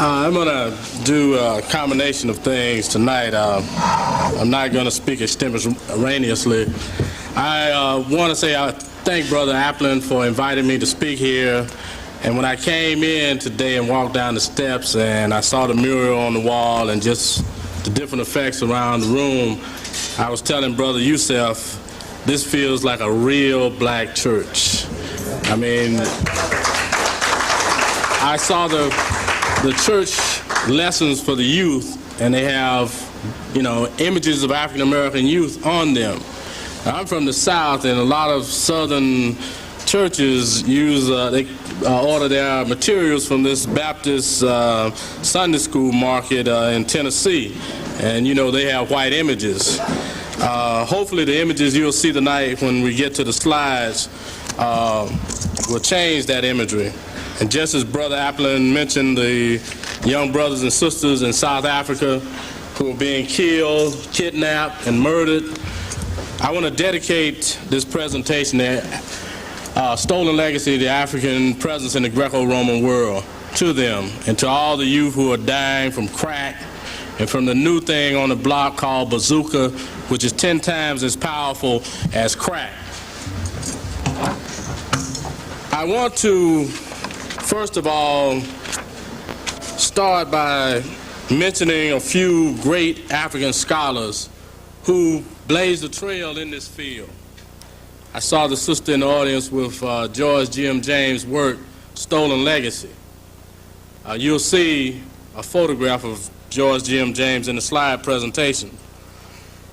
I'm going to do a combination of things tonight. I'm not going to speak extemporaneously. I want to say I thank Brother Applin for inviting me to speak here. And when I came in today and walked down the steps and I saw the mural on the wall and just the different effects around the room, I was telling Brother Youssef, this feels like a real black church. I mean, I saw the church lessons for the youth, and they have, images of African American youth on them. Now, I'm from the South, and a lot of Southern churches use, they order their materials from this Baptist Sunday school market in Tennessee, and they have white images. Hopefully the images you'll see tonight when we get to the slides will change that imagery. And just as Brother Applin mentioned, the young brothers and sisters in South Africa who are being killed, kidnapped, and murdered, I want to dedicate this presentation to Stolen Legacy, the African presence in the Greco-Roman world, to them and to all the youth who are dying from crack and from the new thing on the block called bazooka, which is 10 times as powerful as crack. I want to, first of all, start by mentioning a few great African scholars who blazed a trail in this field. I saw the sister in the audience with George G.M. James' work, Stolen Legacy. You'll see a photograph of George G.M. James in the slide presentation.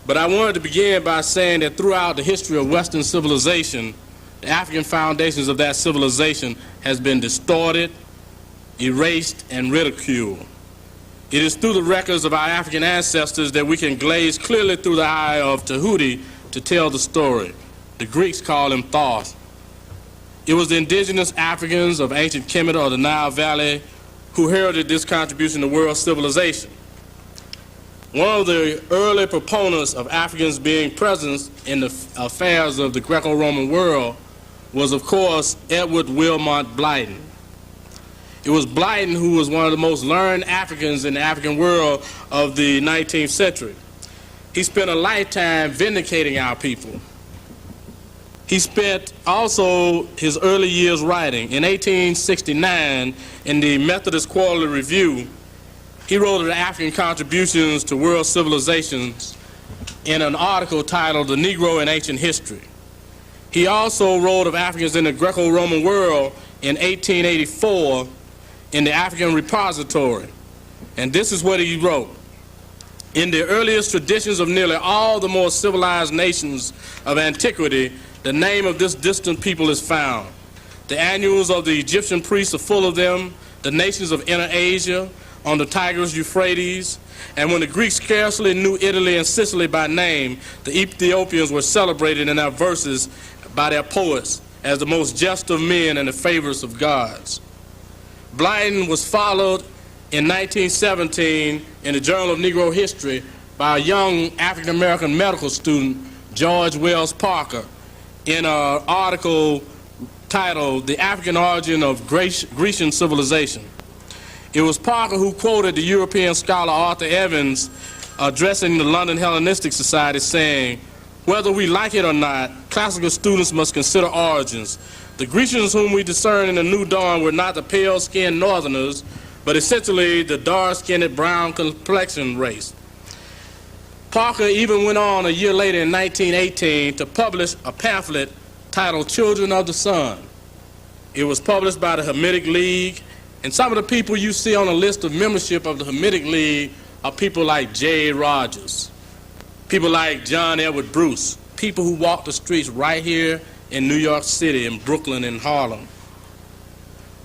But I wanted to begin by saying that throughout the history of Western civilization, the African foundations of that civilization has been distorted, erased, and ridiculed. It is through the records of our African ancestors that we can gaze clearly through the eye of Tahuti to tell the story. The Greeks call him Thoth. It was the indigenous Africans of ancient Kemet or the Nile Valley who heralded this contribution to world civilization. One of the early proponents of Africans being present in the affairs of the Greco-Roman world was, of course, Edward Wilmot Blyton. It was Blyton who was one of the most learned Africans in the African world of the 19th century. He spent a lifetime vindicating our people. He spent also his early years writing. In 1869, in the Methodist Quarterly Review, he wrote the African contributions to world civilizations in an article titled The Negro in Ancient History. He also wrote of Africans in the Greco-Roman world in 1884 in the African Repository. And this is what he wrote. In the earliest traditions of nearly all the more civilized nations of antiquity, the name of this distant people is found. The annuals of the Egyptian priests are full of them, the nations of Inner Asia, on the Tigris Euphrates, and when the Greeks scarcely knew Italy and Sicily by name, the Ethiopians were celebrated in their verses by their poets as the most just of men and the favorites of gods. Blyton was followed in 1917 in the Journal of Negro History by a young African-American medical student, George Wells Parker, in an article titled The African Origin of Grecian Civilization. It was Parker who quoted the European scholar Arthur Evans addressing the London Hellenistic Society saying, "Whether we like it or not, classical students must consider origins. The Grecians whom we discern in the New Dawn were not the pale-skinned northerners, but essentially the dark-skinned brown complexion race." Parker even went on a year later in 1918 to publish a pamphlet titled Children of the Sun. It was published by the Hamitic League, and some of the people you see on the list of membership of the Hamitic League are people like J. Rogers, people like John Edward Bruce, people who walk the streets right here in New York City, in Brooklyn, and Harlem.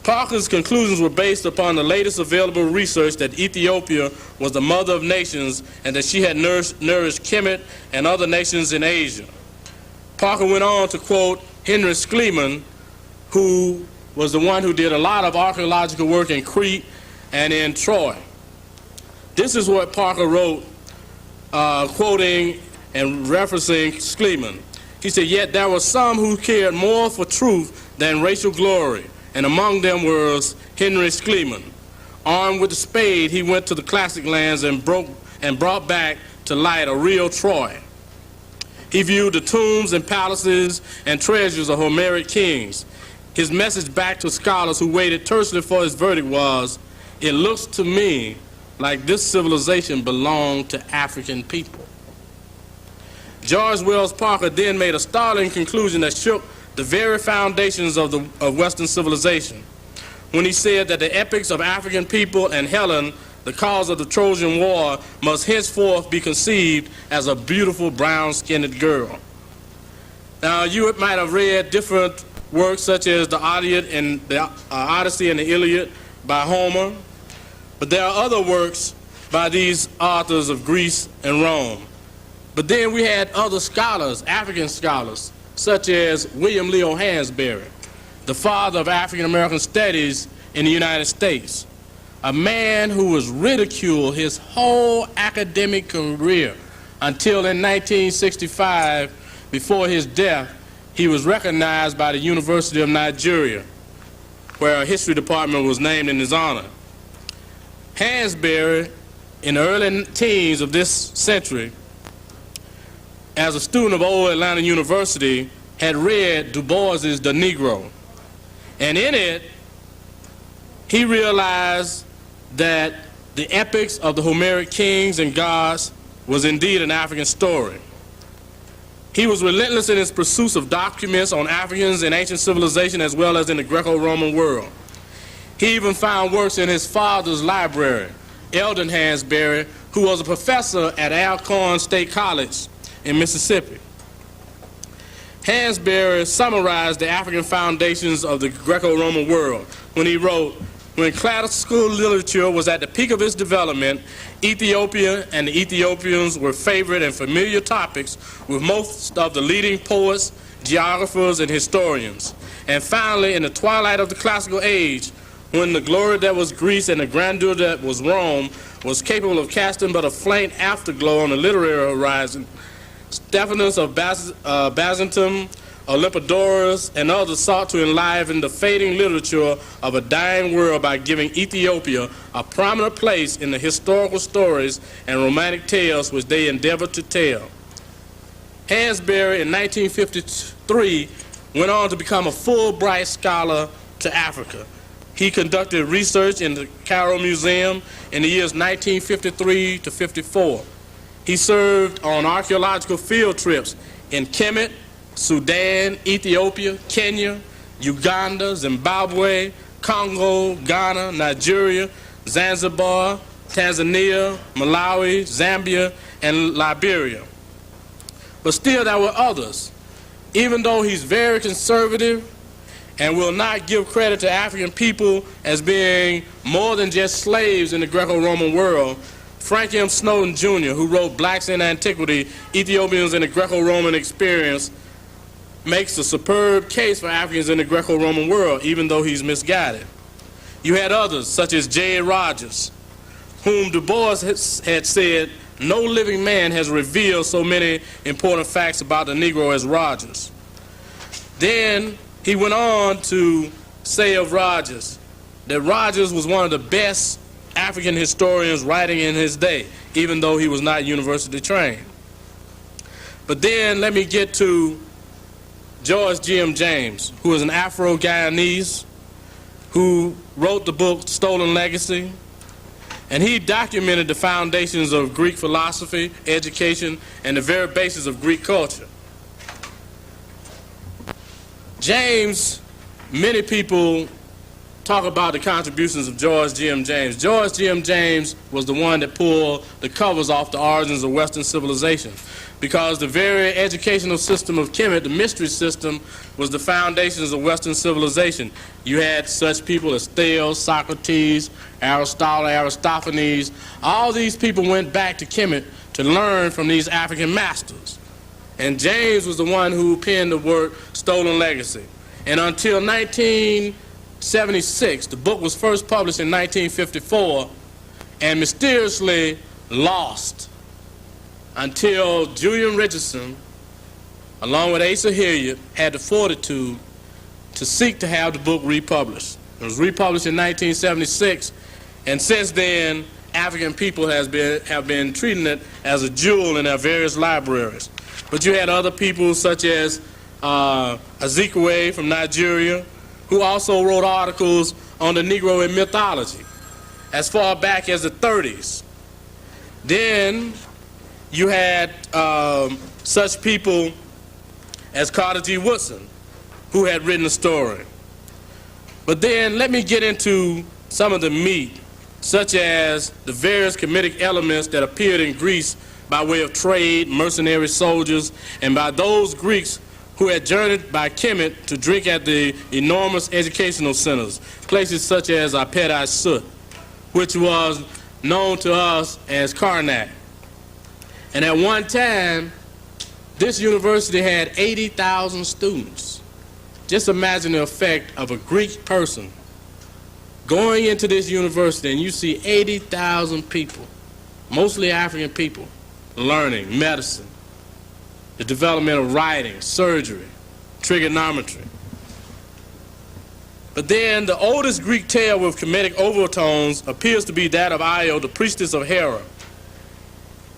Parker's conclusions were based upon the latest available research that Ethiopia was the mother of nations and that she had nourished Kemet and other nations in Asia. Parker went on to quote Henry Schliemann, who was the one who did a lot of archaeological work in Crete and in Troy. This is what Parker wrote, quoting and referencing Schliemann. He said, "Yet there were some who cared more for truth than racial glory, and among them was Henry Schliemann. Armed with the spade, he went to the classic lands and brought back to light a real Troy. He viewed the tombs and palaces and treasures of Homeric kings. His message back to scholars who waited tersely for his verdict was, "It looks to me like this civilization belonged to African people." George Wells Parker then made a startling conclusion that shook the very foundations of Western civilization when he said that the epics of African people and Helen, the cause of the Trojan War, must henceforth be conceived as a beautiful brown-skinned girl. Now, you might have read different works such as the Odyssey and the Iliad by Homer, but there are other works by these authors of Greece and Rome. But then we had other scholars, African scholars, such as William Leo Hansberry, the father of African American studies in the United States, a man who was ridiculed his whole academic career until in 1965, before his death, he was recognized by the University of Nigeria, where a history department was named in his honor. Hansberry, in the early teens of this century, as a student of Old Atlanta University, had read Du Bois's The Negro. And in it, he realized that the epics of the Homeric kings and gods was indeed an African story. He was relentless in his pursuits of documents on Africans in ancient civilization as well as in the Greco-Roman world. He even found works in his father's library, Eldon Hansberry, who was a professor at Alcorn State College in Mississippi. Hansberry summarized the African foundations of the Greco-Roman world when he wrote, "When classical literature was at the peak of its development, Ethiopia and the Ethiopians were favorite and familiar topics with most of the leading poets, geographers, and historians. And finally, in the twilight of the classical age, when the glory that was Greece and the grandeur that was Rome was capable of casting but a faint afterglow on the literary horizon, Stephanus of Byzantium, Olympodorus, and others sought to enliven the fading literature of a dying world by giving Ethiopia a prominent place in the historical stories and romantic tales which they endeavored to tell." Hansberry in 1953 went on to become a Fulbright scholar to Africa. He conducted research in the Cairo Museum in the years 1953 to 54. He served on archaeological field trips in Kemet, Sudan, Ethiopia, Kenya, Uganda, Zimbabwe, Congo, Ghana, Nigeria, Zanzibar, Tanzania, Malawi, Zambia, and Liberia. But still there were others. Even though he's very conservative and will not give credit to African people as being more than just slaves in the Greco-Roman world, Frank M. Snowden Jr., who wrote Blacks in Antiquity, Ethiopians in the Greco-Roman Experience, makes a superb case for Africans in the Greco-Roman world, even though he's misguided. You had others, such as J. Rogers, whom Du Bois had said, "No living man has revealed so many important facts about the Negro as Rogers." Then he went on to say of Rogers that Rogers was one of the best African historians writing in his day, even though he was not university trained. But then let me get to George G.M. James, who is an Afro-Guyanese who wrote the book Stolen Legacy, and he documented the foundations of Greek philosophy, education, and the very basis of Greek culture. James, many people talk about the contributions of George G.M. James. George G.M. James was the one that pulled the covers off the origins of Western civilization, because the very educational system of Kemet, the mystery system, was the foundations of Western civilization. You had such people as Thales, Socrates, Aristotle, Aristophanes. All these people went back to Kemet to learn from these African masters. And James was the one who penned the work Stolen Legacy. And until 1976, the book was first published in 1954 and mysteriously lost until Julian Richardson, along with Asa Hilliard, had the fortitude to seek to have the book republished. It was republished in 1976, And since then, African people have been treating it as a jewel in their various libraries. But you had other people such as Ezekwe from Nigeria, who also wrote articles on the Negro in mythology as far back as the 30s. Then you had such people as Carter G. Woodson, who had written a story. But then let me get into some of the meat, such as the various Kemetic elements that appeared in Greece by way of trade, mercenary soldiers, and by those Greeks who had journeyed by Kemet to drink at the enormous educational centers, places such as Apet Sut, which was known to us as Karnak. And at one time, this university had 80,000 students. Just imagine the effect of a Greek person going into this university and you see 80,000 people, mostly African people, learning medicine, the development of writing, surgery, trigonometry. But then the oldest Greek tale with Kemetic overtones appears to be that of Io, the priestess of Hera.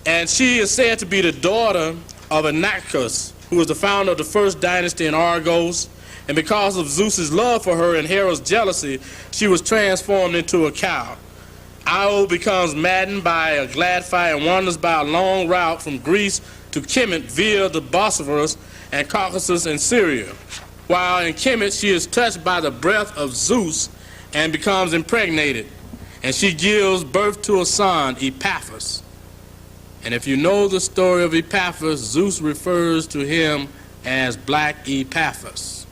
And she is said to be the daughter of Inachus, who was the founder of the first dynasty in Argos. And because of Zeus's love for her and Hera's jealousy, she was transformed into a cow. Io becomes maddened by a glad fight and wanders by a long route from Greece to Kemet via the Bosphorus and Caucasus and Syria. While in Kemet, she is touched by the breath of Zeus and becomes impregnated. And she gives birth to a son, Epaphras. And if you know the story of Epaphras, Zeus refers to him as Black Epaphras.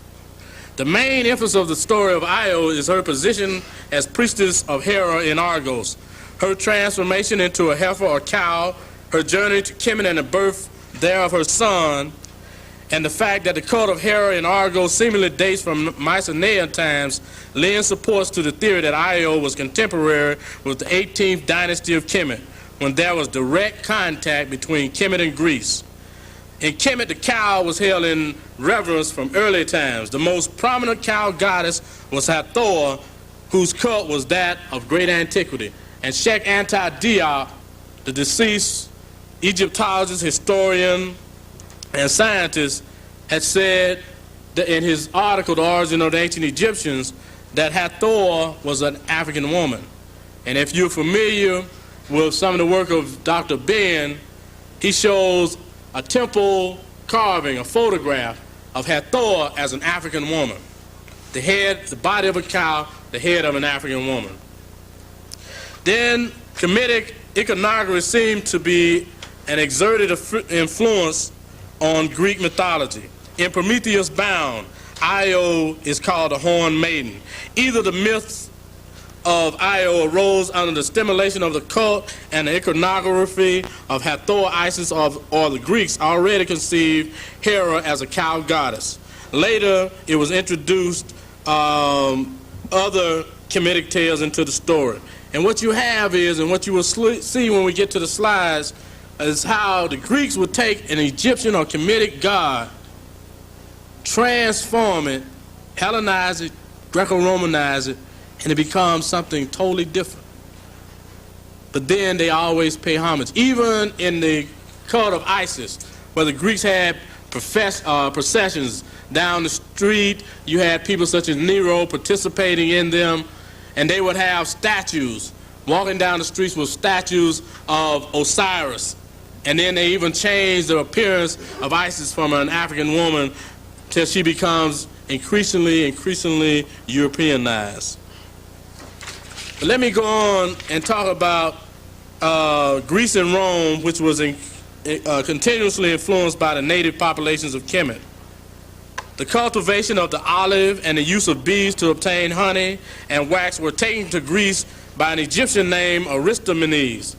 The main emphasis of the story of Io is her position as priestess of Hera in Argos, her transformation into a heifer or cow, her journey to Kemet and the birth there of her son, and the fact that the cult of Hera in Argos seemingly dates from Mycenaean times lends support to the theory that Io was contemporary with the 18th dynasty of Kemet, when there was direct contact between Kemet and Greece. In Kemet, the cow was held in reverence from early times. The most prominent cow goddess was Hathor, whose cult was that of great antiquity. And Sheikh Anta-Diop, the deceased Egyptologist, historian, and scientist, had said that in his article, The Origin of the Ancient Egyptians, that Hathor was an African woman. And if you're familiar with some of the work of Dr. Ben, he shows a temple carving, a photograph of Hathor as an African woman. The head, the body of a cow, the head of an African woman. Then Kemetic iconography seemed to be an exerted influence on Greek mythology. In Prometheus Bound, Io is called a horned maiden. Either the myths of Io arose under the stimulation of the cult and the iconography of Hathor, Isis, or the Greeks already conceived Hera as a cow goddess. Later, it was introduced other Kemetic tales into the story. And what you have is, and what you will see when we get to the slides, is how the Greeks would take an Egyptian or Kemetic god, transform it, Hellenize it, Greco-Romanize it, and it becomes something totally different. But then they always pay homage. Even in the cult of Isis, where the Greeks had processions down the street, you had people such as Nero participating in them, and they would have statues, walking down the streets with statues of Osiris. And then they even changed the appearance of Isis from an African woman till she becomes increasingly Europeanized. But let me go on and talk about Greece and Rome, which was continuously influenced by the native populations of Kemet. The cultivation of the olive and the use of bees to obtain honey and wax were taken to Greece by an Egyptian named Aristomenes.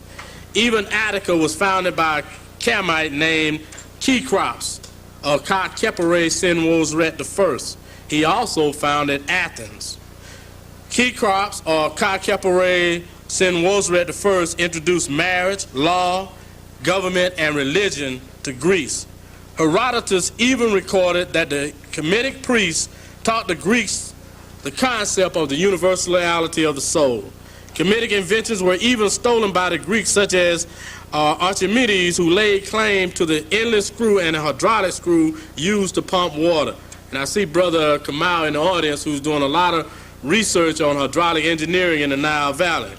Even Attica was founded by a Camite named Kekrops, or Ka-Kepere Senwosret I. He also founded Athens. Kekrops, or Ka-Kepere Senwosret I, introduced marriage, law, government, and religion to Greece. Herodotus even recorded that the Kemetic priests taught the Greeks the concept of the universality of the soul. Kemetic inventions were even stolen by the Greeks, such as Archimedes, who laid claim to the endless screw and the hydraulic screw used to pump water. And I see Brother Kamal in the audience, who's doing a lot of research on hydraulic engineering in the Nile Valley.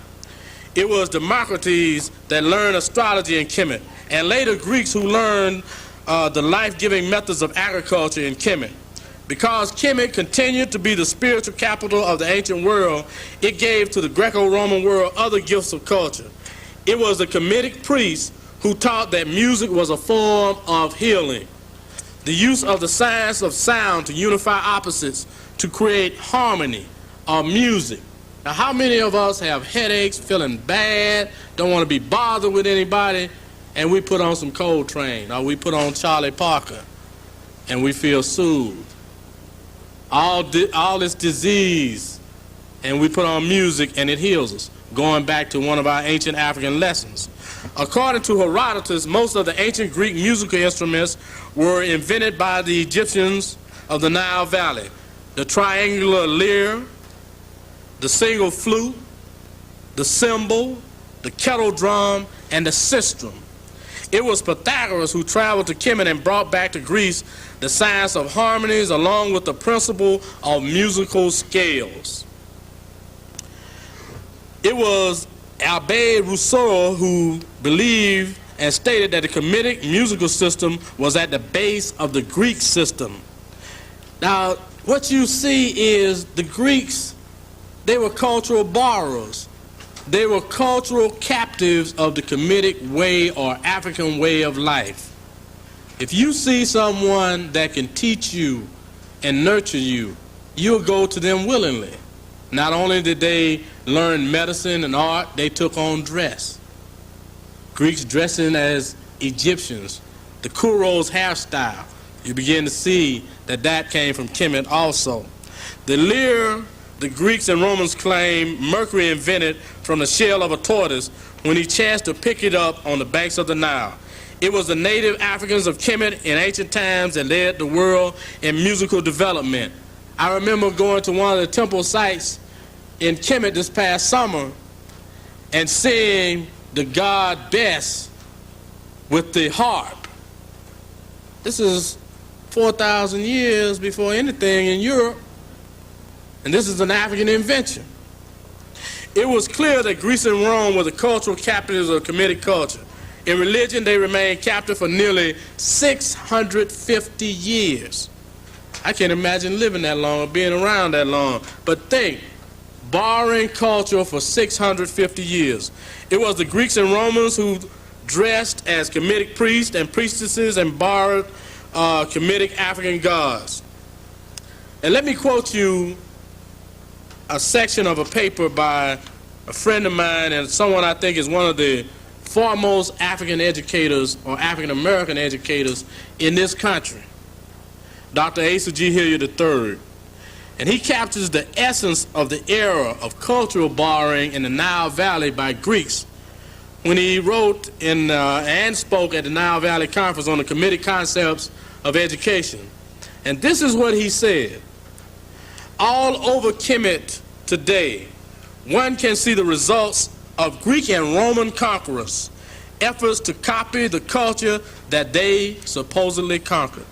It was Democritus that learned astrology in Kemet, and later Greeks who learned the life-giving methods of agriculture in Kemet. Because Kemet continued to be the spiritual capital of the ancient world, it gave to the Greco-Roman world other gifts of culture. It was the Kemetic priests who taught that music was a form of healing. The use of the science of sound to unify opposites to create harmony or music. Now, how many of us have headaches, feeling bad, don't want to be bothered with anybody, and we put on some Coltrane, or we put on Charlie Parker, and we feel soothed? All this disease, and we put on music and it heals us, going back to one of our ancient African lessons. According to Herodotus, most of the ancient Greek musical instruments were invented by the Egyptians of the Nile Valley. The triangular lyre, the single flute, the cymbal, the kettle drum, and the sistrum. It was Pythagoras who traveled to Kemet and brought back to Greece the science of harmonies along with the principle of musical scales. It was Abbé Rousseau who believed and stated that the Kemetic musical system was at the base of the Greek system. Now, what you see is the Greeks, they were cultural borrowers. They were cultural captives of the Kemetic way or African way of life. If you see someone that can teach you and nurture you, you'll go to them willingly. Not only did they learn medicine and art, they took on dress. Greeks dressing as Egyptians. The Kuro's hairstyle, you begin to see that that came from Kemet also. The lyre, the Greeks and Romans claim Mercury invented from the shell of a tortoise when he chanced to pick it up on the banks of the Nile. It was the native Africans of Kemet in ancient times that led the world in musical development. I remember going to one of the temple sites in Kemet this past summer and seeing the god Bes with the harp. This is 4,000 years before anything in Europe, and this is an African invention. It was clear that Greece and Rome were the cultural capitals of Kemetic culture. In religion, they remained captive for nearly 650 years. I can't imagine living that long or being around that long. But think, borrowing culture for 650 years. It was the Greeks and Romans who dressed as Kemetic priests and priestesses and borrowed Kemetic African gods. And let me quote you a section of a paper by a friend of mine and someone I think is one of the foremost African educators or African American educators in this country, Dr. Asa G. Hilliard III. And he captures the essence of the era of cultural borrowing in the Nile Valley by Greeks when he wrote and spoke at the Nile Valley Conference on the Kemetic concepts of education. And this is what he said. All over Kemet today, one can see the results of Greek and Roman conquerors' efforts to copy the culture that they supposedly conquered.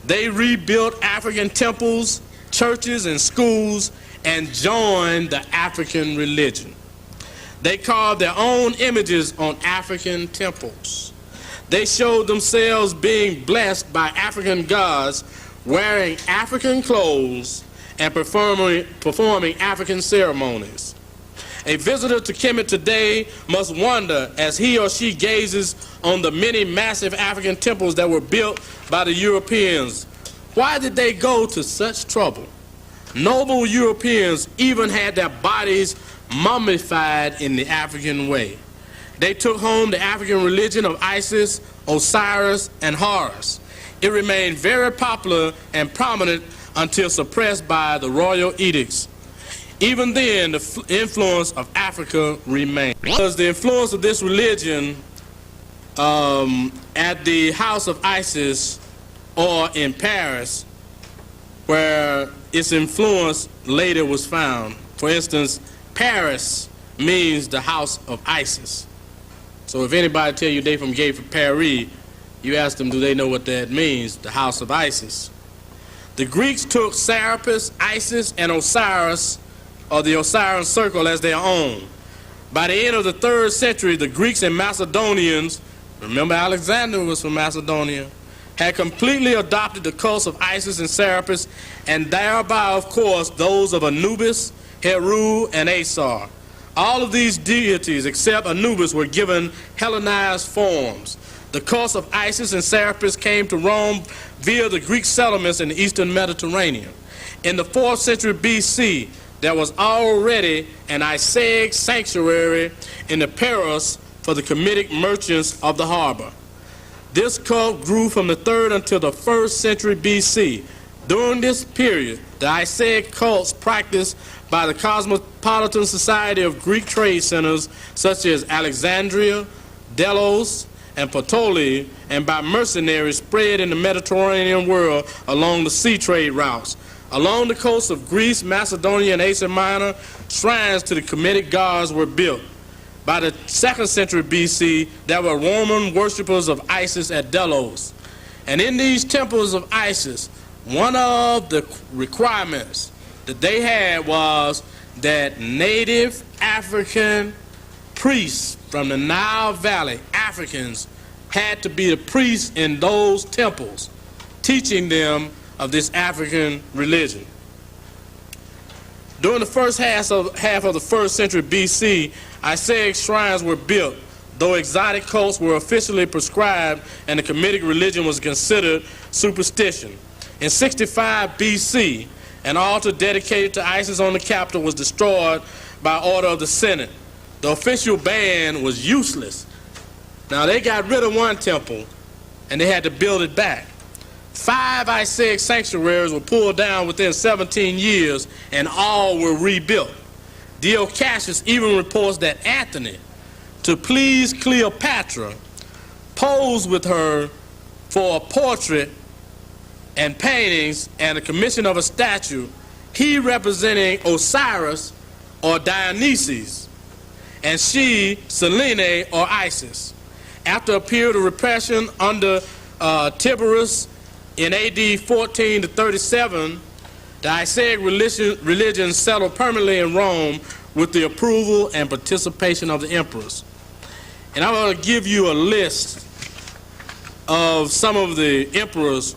They rebuilt African temples, churches, and schools and joined the African religion. They carved their own images on African temples. They showed themselves being blessed by African gods, wearing African clothes and performing African ceremonies. A visitor to Kemet today must wonder as he or she gazes on the many massive African temples that were built by the Europeans. Why did they go to such trouble? Noble Europeans even had their bodies mummified in the African way. They took home the African religion of Isis, Osiris, and Horus. It remained very popular and prominent until suppressed by the royal edicts. Even then, the influence of Africa remained. Because the influence of this religion at the house of Isis or in Paris, where its influence later was found. For instance, Paris means the house of Isis. So if anybody tell you they from Gay for Paris, you ask them, do they know what that means, the house of Isis? The Greeks took Serapis, Isis, and Osiris, or the Osirian circle, as their own. By the end of the 3rd century, the Greeks and Macedonians, remember Alexander was from Macedonia, had completely adopted the cults of Isis and Serapis, and thereby, of course, those of Anubis, Heru, and Asar. All of these deities, except Anubis, were given Hellenized forms. The cults of Isis and Serapis came to Rome via the Greek settlements in the eastern Mediterranean. In the 4th century BC, there was already an Isaic sanctuary in the Paros for the Kemetic merchants of the harbor. This cult grew from the 3rd until the 1st century BC. During this period, the Isaic cults practiced by the cosmopolitan society of Greek trade centers such as Alexandria, Delos, and Puteoli, and by mercenaries spread in the Mediterranean world along the sea trade routes. Along the coast of Greece, Macedonia, and Asia Minor, shrines to the Kemetic gods were built. By the 2nd century BC, there were Roman worshippers of Isis at Delos. And in these temples of Isis, one of the requirements that they had was that native African priests from the Nile Valley, Africans, had to be the priests in those temples, teaching them of this African religion. During the first half of the 1st century BC, Isaic shrines were built, though exotic cults were officially prescribed and the Kemetic religion was considered superstition. In 65 BC, an altar dedicated to Isis on the Capitol was destroyed by order of the Senate. The official ban was useless. Now, they got rid of one temple, and they had to build it back. 5 Isaic sanctuaries were pulled down within 17 years, and all were rebuilt. Dio Cassius even reports that Antony, to please Cleopatra, posed with her for a portrait and paintings and a commission of a statue, he representing Osiris or Dionysus, and she Selene or Isis. After a period of repression under Tiberius in AD 14 to 37, the Isaic religion settled permanently in Rome with the approval and participation of the emperors. And I'm going to give you a list of some of the emperors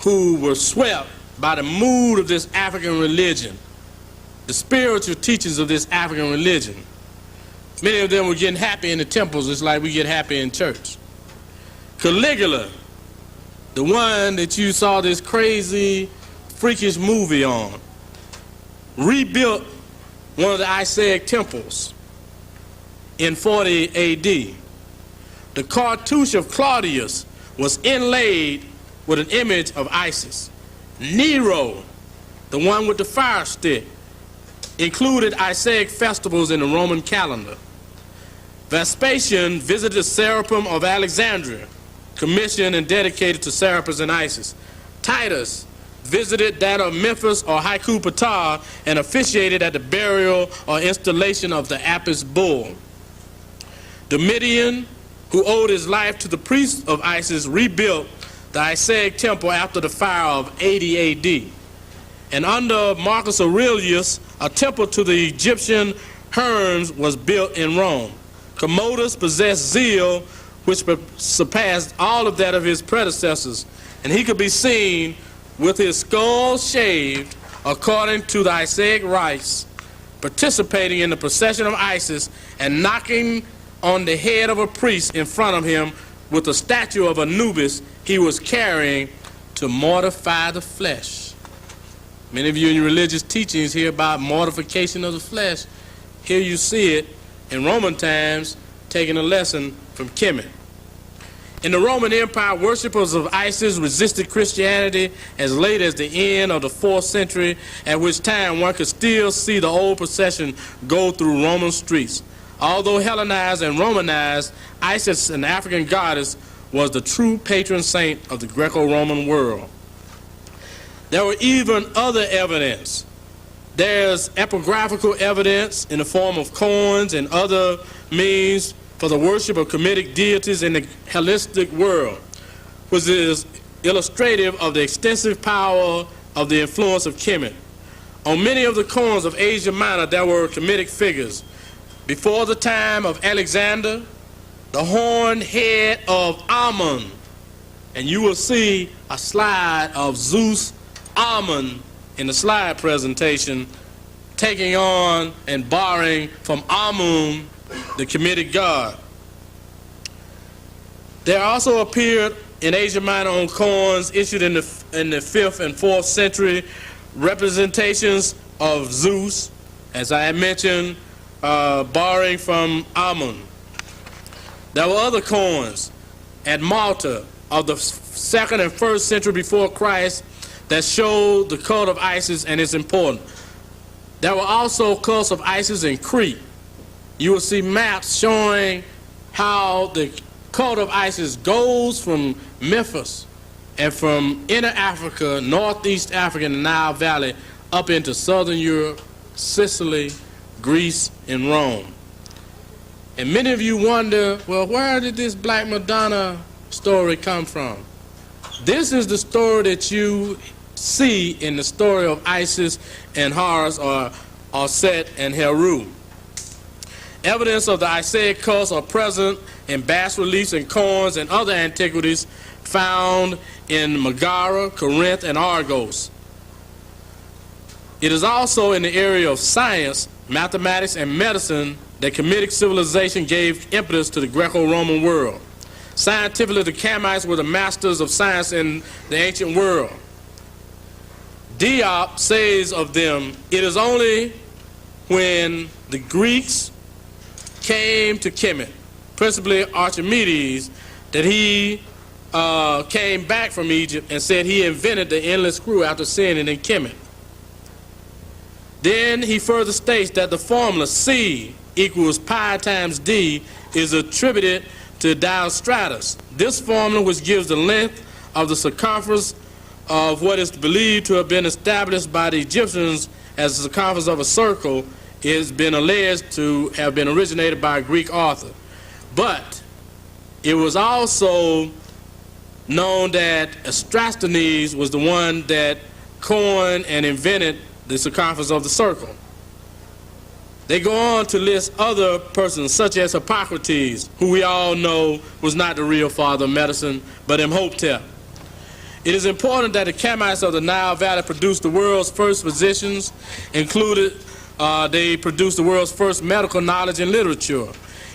who were swept by the mood of this African religion, the spiritual teachings of this African religion. Many of them were getting happy in the temples just like we get happy in church. Caligula, the one that you saw this crazy, freakish movie on, rebuilt one of the Isaic temples in 40 AD. The cartouche of Claudius was inlaid with an image of Isis. Nero, the one with the fire stick, included Isaic festivals in the Roman calendar. Vespasian visited the Serapeum of Alexandria, commissioned and dedicated to Serapis and Isis. Titus visited that of Memphis or Haiku Ptah and officiated at the burial or installation of the Apis bull. Domitian, who owed his life to the priests of Isis, rebuilt the Isaic temple after the fire of 80 AD. And under Marcus Aurelius, a temple to the Egyptian Hermes was built in Rome. Commodus possessed zeal which surpassed all of that of his predecessors, and he could be seen with his skull shaved according to the Isaic rites, participating in the procession of Isis and knocking on the head of a priest in front of him with a statue of Anubis he was carrying to mortify the flesh. Many of you in your religious teachings hear about mortification of the flesh. Here you see it in Roman times, taking a lesson from Kemet. In the Roman Empire, worshippers of Isis resisted Christianity as late as the end of the 4th century, at which time one could still see the old procession go through Roman streets. Although Hellenized and Romanized, Isis, an African goddess, was the true patron saint of the Greco-Roman world. There were even other evidence There's epigraphical evidence in the form of coins and other means for the worship of Kemetic deities in the Hellenistic world, which is illustrative of the extensive power of the influence of Kemet. On many of the coins of Asia Minor, there were Kemetic figures. Before the time of Alexander, the horned head of Ammon, and you will see a slide of Zeus Ammon in the slide presentation, taking on and borrowing from Amun, the Kemetic god. There also appeared in Asia Minor on coins issued in the 5th and 4th century representations of Zeus, as I had mentioned, borrowing from Amun. There were other coins at Malta of the 2nd and 1st century before Christ that showed the cult of Isis and its importance. There were also cults of Isis in Crete. You will see maps showing how the cult of Isis goes from Memphis and from inner Africa, northeast Africa, and the Nile Valley, up into southern Europe, Sicily, Greece, and Rome. And many of you wonder, well, where did this Black Madonna story come from? This is the story that you see in the story of Isis and Horus, or Set and Heru. Evidence of the Isaic cults are present in bas-reliefs and coins and other antiquities found in Megara, Corinth, and Argos. It is also in the area of science, mathematics, and medicine that Kemetic civilization gave impetus to the Greco-Roman world. Scientifically, the Kemites were the masters of science in the ancient world. Diop says of them, it is only when the Greeks came to Kemet, principally Archimedes, that he came back from Egypt and said he invented the endless screw after seeing it in Kemet. Then he further states that the formula C equals pi times D is attributed to Diostratus. This formula, which gives the length of the circumference of what is believed to have been established by the Egyptians as the circumference of a circle, has been alleged to have been originated by a Greek author. But it was also known that Eratosthenes was the one that coined and invented the circumference of the circle. They go on to list other persons, such as Hippocrates, who we all know was not the real father of medicine, but Imhotep. It is important that the Kemites of the Nile Valley produced the world's first physicians, they produced the world's first medical knowledge and literature.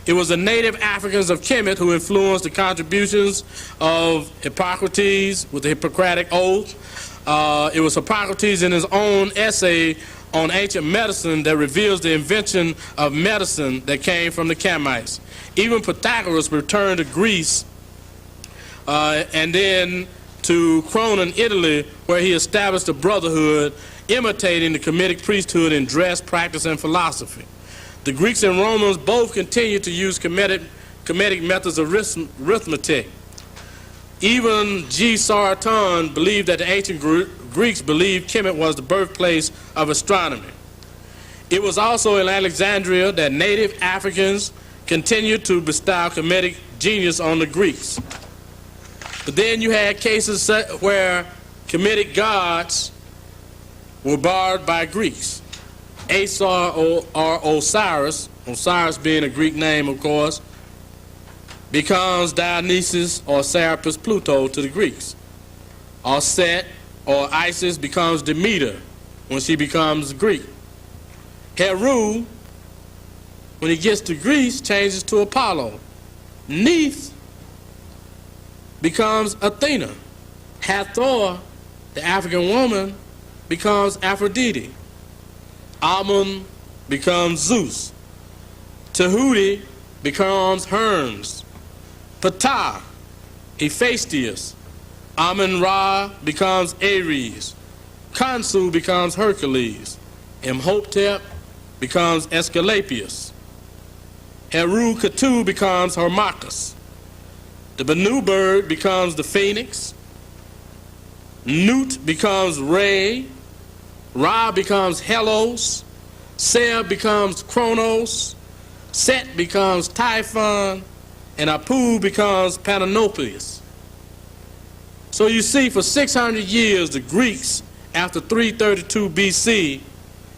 It was the native Africans of Kemet who influenced the contributions of Hippocrates with the Hippocratic Oath. It was Hippocrates in his own essay on ancient medicine that reveals the invention of medicine that came from the Kemites. Even Pythagoras returned to Greece and then to Cronan, Italy, where he established a brotherhood imitating the Kemetic priesthood in dress, practice, and philosophy. The Greeks and Romans both continued to use Kemetic methods of arithmetic. Even G. Sarton believed that the ancient Greeks believed Kemet was the birthplace of astronomy. It was also in Alexandria that native Africans continued to bestow Kemetic genius on the Greeks. But then you had cases where Kemetic gods were borrowed by Greeks. Asar or Osiris, Osiris being a Greek name, of course, becomes Dionysus or Serapis Pluto to the Greeks. Or Set or Isis becomes Demeter when she becomes Greek. Heru, when he gets to Greece, changes to Apollo. Neith becomes Athena. Hathor, the African woman, becomes Aphrodite. Amun becomes Zeus. Tahuti becomes Hermes. Ptah, Hephaestus. Amun-Ra becomes Ares. Khonsu becomes Hercules. Imhotep becomes Aesculapius. Heru-Khatu becomes Harmachis. The Benu bird becomes the phoenix. Nut becomes Re. Ra becomes Helos, Seb becomes Kronos, Set becomes Typhon, and Apu becomes Panopeus. So you see, for 600 years, the Greeks, after 332 BC,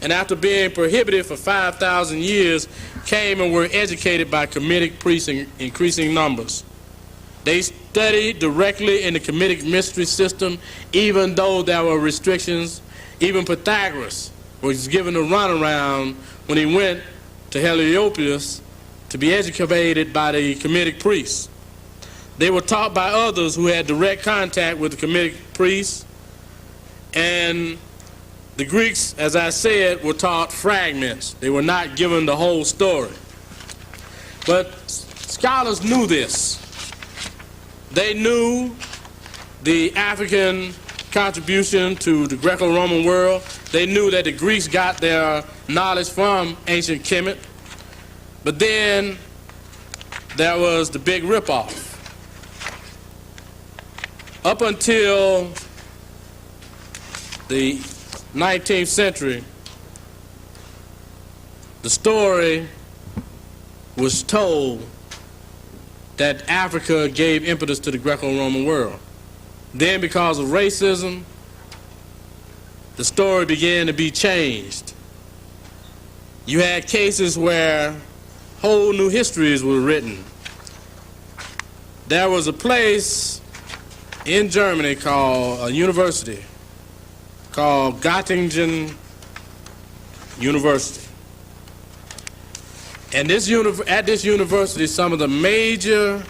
and after being prohibited for 5,000 years, came and were educated by Kemetic priests in increasing numbers. They studied directly in the Kemetic mystery system, even though there were restrictions. Even Pythagoras was given a runaround when he went to Heliopolis to be educated by the Kemetic priests. They were taught by others who had direct contact with the Kemetic priests, and the Greeks, as I said, were taught fragments. They were not given the whole story. But scholars knew this. They knew the African contribution to the Greco-Roman world. They knew that the Greeks got their knowledge from ancient Kemet. But then there was the big ripoff. Up until the 19th century, the story was told that Africa gave impetus to the Greco-Roman world. Then, because of racism, the story began to be changed. You had cases where whole new histories were written. There was a place in Germany called a university called Göttingen University. And at this university, some of the major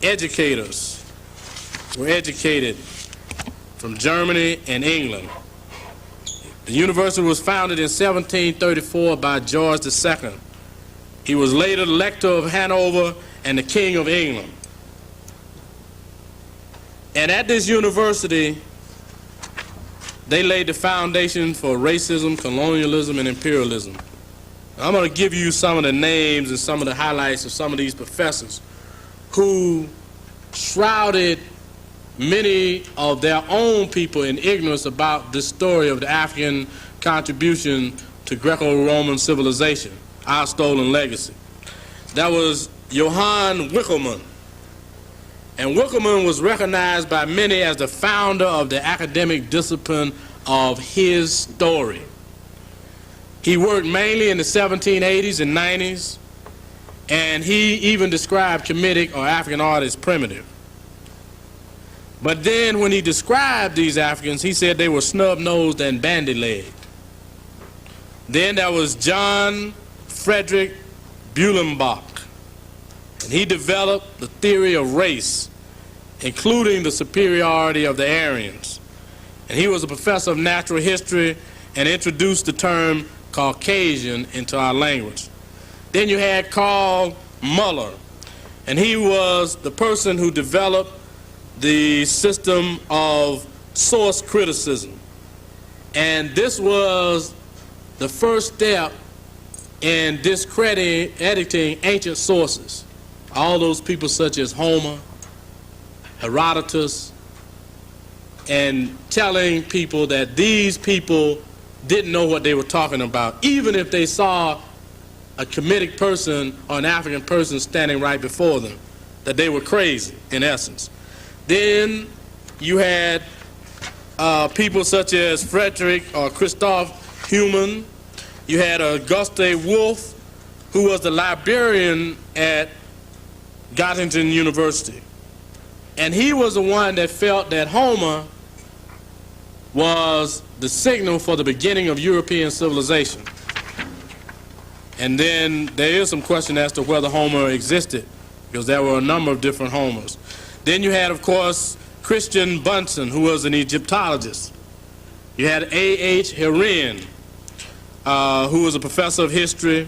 educators were educated from Germany and England. The university was founded in 1734 by George II. He was later the Elector of Hanover and the King of England. And at this university, they laid the foundation for racism, colonialism, and imperialism. I'm going to give you some of the names and some of the highlights of some of these professors who shrouded many of their own people in ignorance about this story of the African contribution to Greco-Roman civilization, our stolen legacy. That was Johann Wickelmann. And Wickelmann was recognized by many as the founder of the academic discipline of his story. He worked mainly in the 1780s and 90s, and he even described Kemetic or African art as primitive. But then when he described these Africans, he said they were snub-nosed and bandy-legged. Then there was John Frederick Bulenbach, and he developed the theory of race, including the superiority of the Aryans. And he was a professor of natural history and introduced the term Caucasian into our language. Then you had Carl Muller, and he was the person who developed the system of source criticism. And this was the first step in discrediting ancient sources. All those people such as Homer, Herodotus, and telling people that these people didn't know what they were talking about, even if they saw a Kemetic person or an African person standing right before them, that they were crazy, in essence. Then you had people such as Frederick or Christoph Humann. You had Auguste Wolff, who was the librarian at Göttingen University. And he was the one that felt that Homer was the signal for the beginning of European civilization. And then there is some question as to whether Homer existed, because there were a number of different Homers. Then you had, of course, Christian Bunsen, who was an Egyptologist. You had A.H. Herin, who was a professor of history.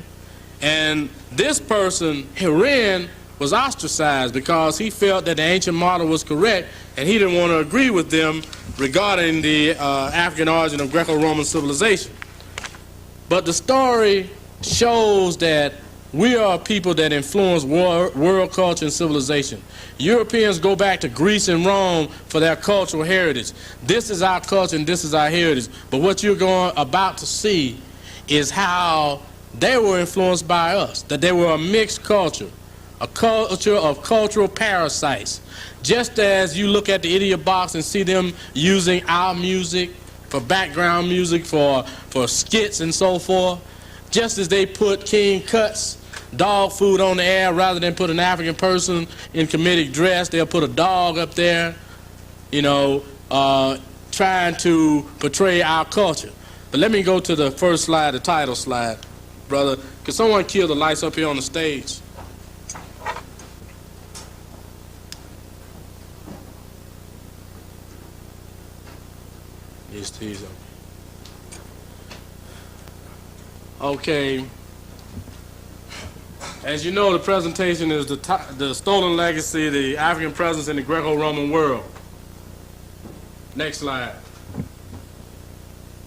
And this person, Herin, was ostracized because he felt that the ancient model was correct, and he didn't want to agree with them regarding the African origin of Greco-Roman civilization. But the story shows that We are a people that influence world culture and civilization. Europeans go back to Greece and Rome for their cultural heritage. This is our culture and this is our heritage. But what you're about to see is how they were influenced by us, that they were a mixed culture, a culture of cultural parasites. Just as you look at the Idiot Box and see them using our music for background music, for skits and so forth, just as they put King Cut's dog food on the air, rather than put an African person in comedic dress, they'll put a dog up there, you know, trying to portray our culture. But let me go to the first slide, the title slide, brother. Could someone kill the lights up here on the stage? These okay. As you know, the presentation is the stolen legacy, the African presence in the Greco-Roman world. Next slide.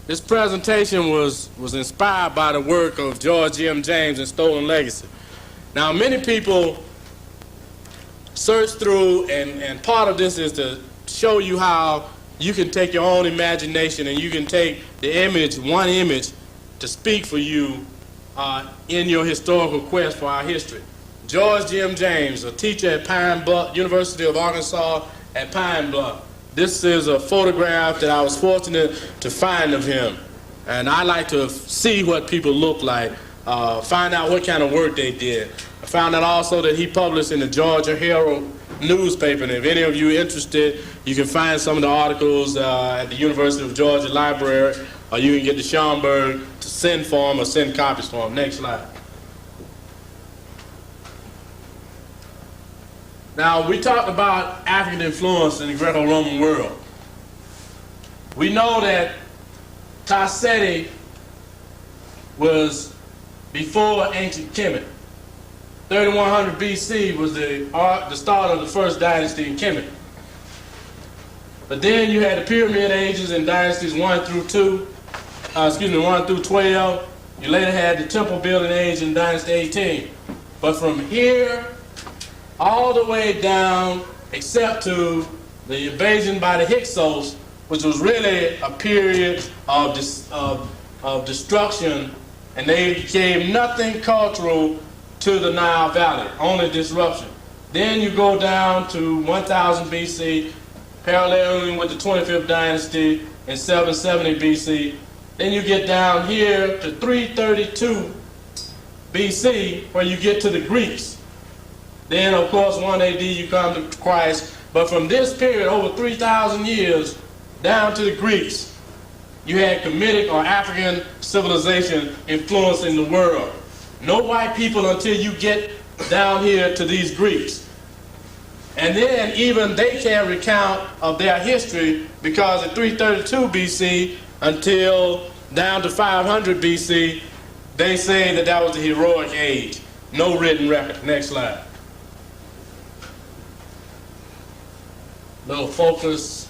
This presentation was inspired by the work of George M. James in Stolen Legacy. Now, many people search through, and part of this is to show you how you can take your own imagination and you can take the image, one image, to speak for you in your historical quest for our history. George M. James, a teacher at Pine Bluff, University of Arkansas at Pine Bluff. This is a photograph that I was fortunate to find of him. And I like to see what people look like, find out what kind of work they did. I found out also that he published in the Georgia Herald newspaper, and if any of you are interested, you can find some of the articles at the University of Georgia Library, or you can get to Schaumburg to send for them or send copies for them. Next slide. Now, we talked about African influence in the Greco-Roman world. We know that Tarseti was before ancient Kemet. 3100 BC was the start of the first dynasty in Kemet. But then you had the Pyramid Ages in dynasties 1 through 12. You later had the Temple Building Age in dynasty 18. But from here all the way down, except to the invasion by the Hyksos, which was really a period of destruction, and they gave nothing cultural to the Nile Valley, only disruption. Then you go down to 1000 BC, paralleling with the 25th dynasty in 770 BC. Then you get down here to 332 BC, where you get to the Greeks. Then, of course, 1 AD you come to Christ. But from this period, over 3,000 years, down to the Greeks, you had Kemetic or African civilization influencing the world. No white people until you get down here to these Greeks. And then even they can't recount of their history, because at 332 BC until down to 500 BC, they say that that was the heroic age. No written record. Next slide. Little focus.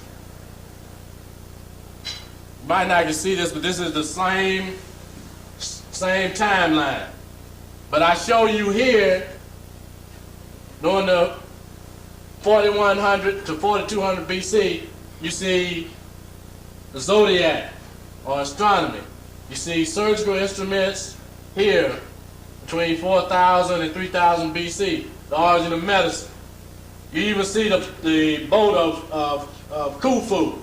You might not can see this, but this is the same timeline. But I show you here, during the 4100 to 4200 BC, you see the zodiac or astronomy. You see surgical instruments here between 4000 and 3000 BC, the origin of medicine. You even see the boat of Khufu.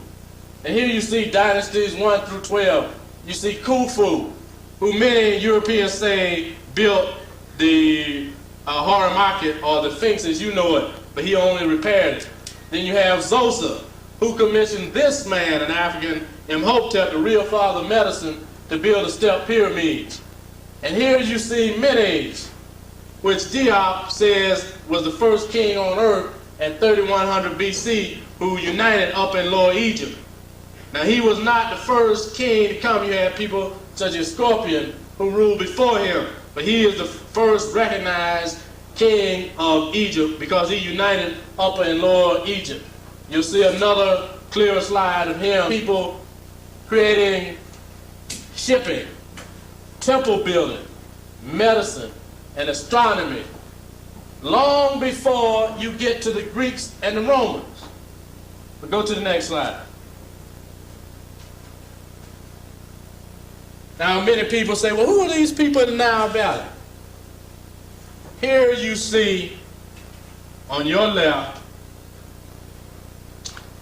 And here you see dynasties 1 through 12. You see Khufu, who many Europeans say built the Haramakhet, or the Sphinx as you know it, but he only repaired it. Then you have Zosa, who commissioned this man, an African, Imhotep, the real father of medicine, to build the step pyramids. And here you see Menes, which Diop says was the first king on earth at 3100 BC, who united Upper and Lower Egypt. Now, he was not the first king to come. You had people such as Scorpion, who ruled before him, but he is the first recognized king of Egypt because he united Upper and Lower Egypt. You'll see another clearer slide of him. People creating shipping, temple building, medicine, and astronomy long before you get to the Greeks and the Romans. But go to the next slide. Now, many people say, well, who are these people in the Nile Valley? Here you see on your left,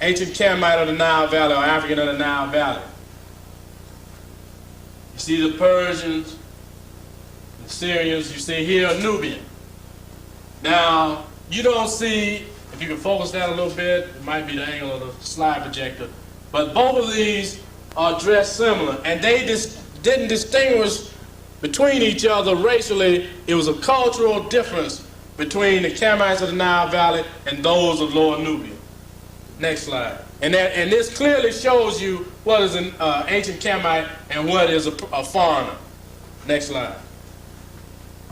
ancient Camite of the Nile Valley, or African of the Nile Valley. You see the Persians, the Syrians, you see here Nubian. Now, you don't see, if you can focus that a little bit, it might be the angle of the slide projector, but both of these are dressed similar, and they didn't distinguish between each other racially. It was a cultural difference between the Camites of the Nile Valley and those of Lower Nubia. Next slide. And this clearly shows you what is an ancient Camite and what is a foreigner. Next slide.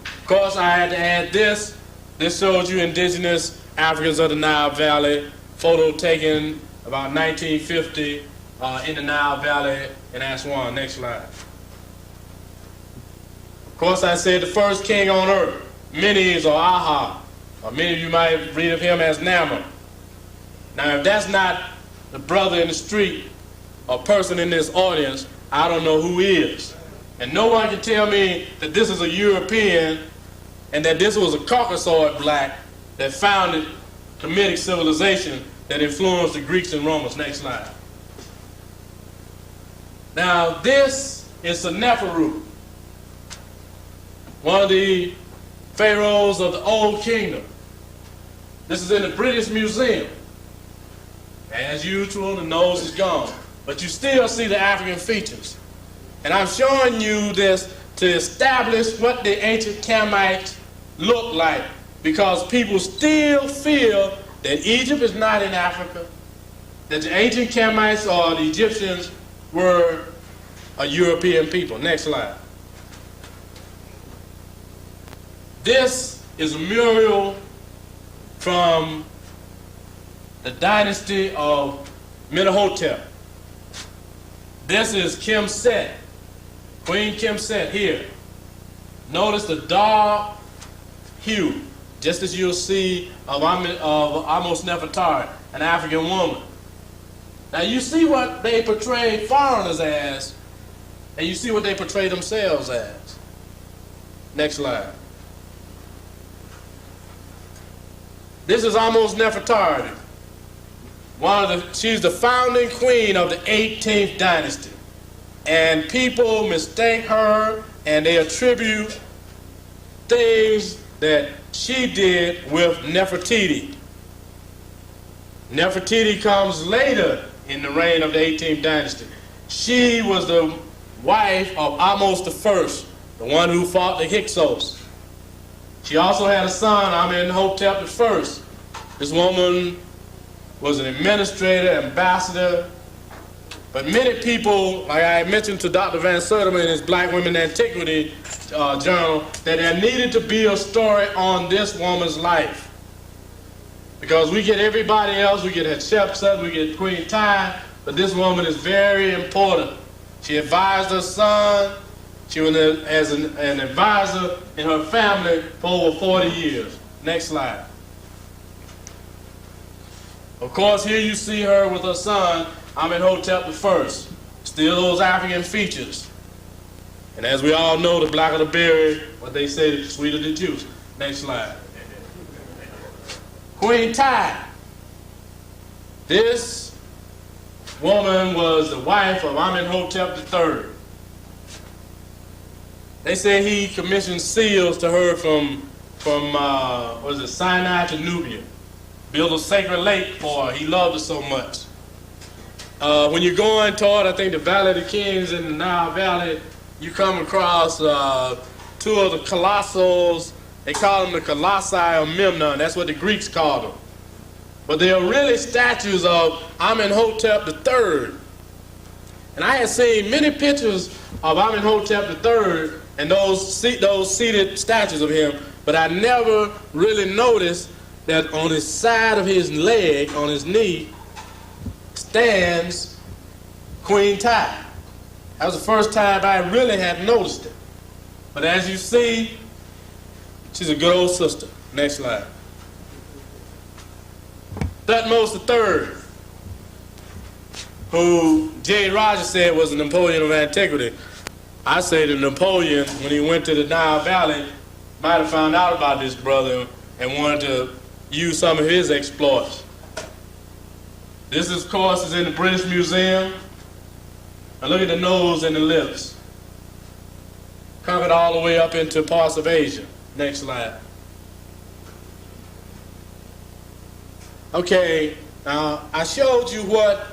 Of course, I had to add this. This shows you indigenous Africans of the Nile Valley, photo taken about 1950 in the Nile Valley in Aswan. Next slide. Of course, I said the first king on earth, Menes or Aha, or many of you might read of him as Nama. Now, if that's not the brother in the street or person in this audience, I don't know who is. And no one can tell me that this is a European and that this was a Caucasoid black that founded Kemetic civilization that influenced the Greeks and Romans. Next slide. Now, this is Seneferu, one of the pharaohs of the Old Kingdom. This is in the British Museum. As usual, the nose is gone, but you still see the African features. And I'm showing you this to establish what the ancient Camites look like, because people still feel that Egypt is not in Africa, that the ancient Camites or the Egyptians were a European people. Next slide. This is a mural from the dynasty of Menahotep. This is Kemset, Queen Kemset here. Notice the dark hue, just as you'll see of Amos Nefertari, an African woman. Now you see what they portray foreigners as, and you see what they portray themselves as. Next slide. This is Amos Nefertari. She's the founding queen of the 18th dynasty. And people mistake her and they attribute things that she did with Nefertiti. Nefertiti comes later in the reign of the 18th dynasty. She was the wife of Amos I, the one who fought the Hyksos. She also had a son, Amenhotep I. This woman was an administrator, ambassador, but many people, like I mentioned to Dr. Van Sertima in his Black Women Antiquity journal, that there needed to be a story on this woman's life. Because we get everybody else, we get Hatshepsut, we get Queen Ty, but this woman is very important. She advised her son. She was as an advisor in her family for over 40 years. Next slide. Of course, here you see her with her son, Amenhotep I. Still those African features. And as we all know, the blacker the berry, what they say, the sweeter the juice. Next slide. Queen Ty. This woman was the wife of Amenhotep III. They say he commissioned seals to her from Sinai to Nubia. Built a sacred lake for her. He loved her so much. When you're going toward, I think, the Valley of the Kings in the Nile Valley, you come across two of the colossals. They call them the Colossi of Memnon. That's what the Greeks called them. But they are really statues of Amenhotep III. And I had seen many pictures of Amenhotep III and those seated statues of him, but I never really noticed that on his side of his leg, on his knee, stands Queen Ty. That was the first time I really had noticed it. But as you see, She's a good old sister. Next slide. Thutmose III, who J. Rogers said was the Napoleon of antiquity. I say that Napoleon, when he went to the Nile Valley, might have found out about this brother and wanted to use some of his exploits. This, of course, is in the British Museum. And look at the nose and the lips. Covered all the way up into parts of Asia. Next slide. Okay, now I showed you what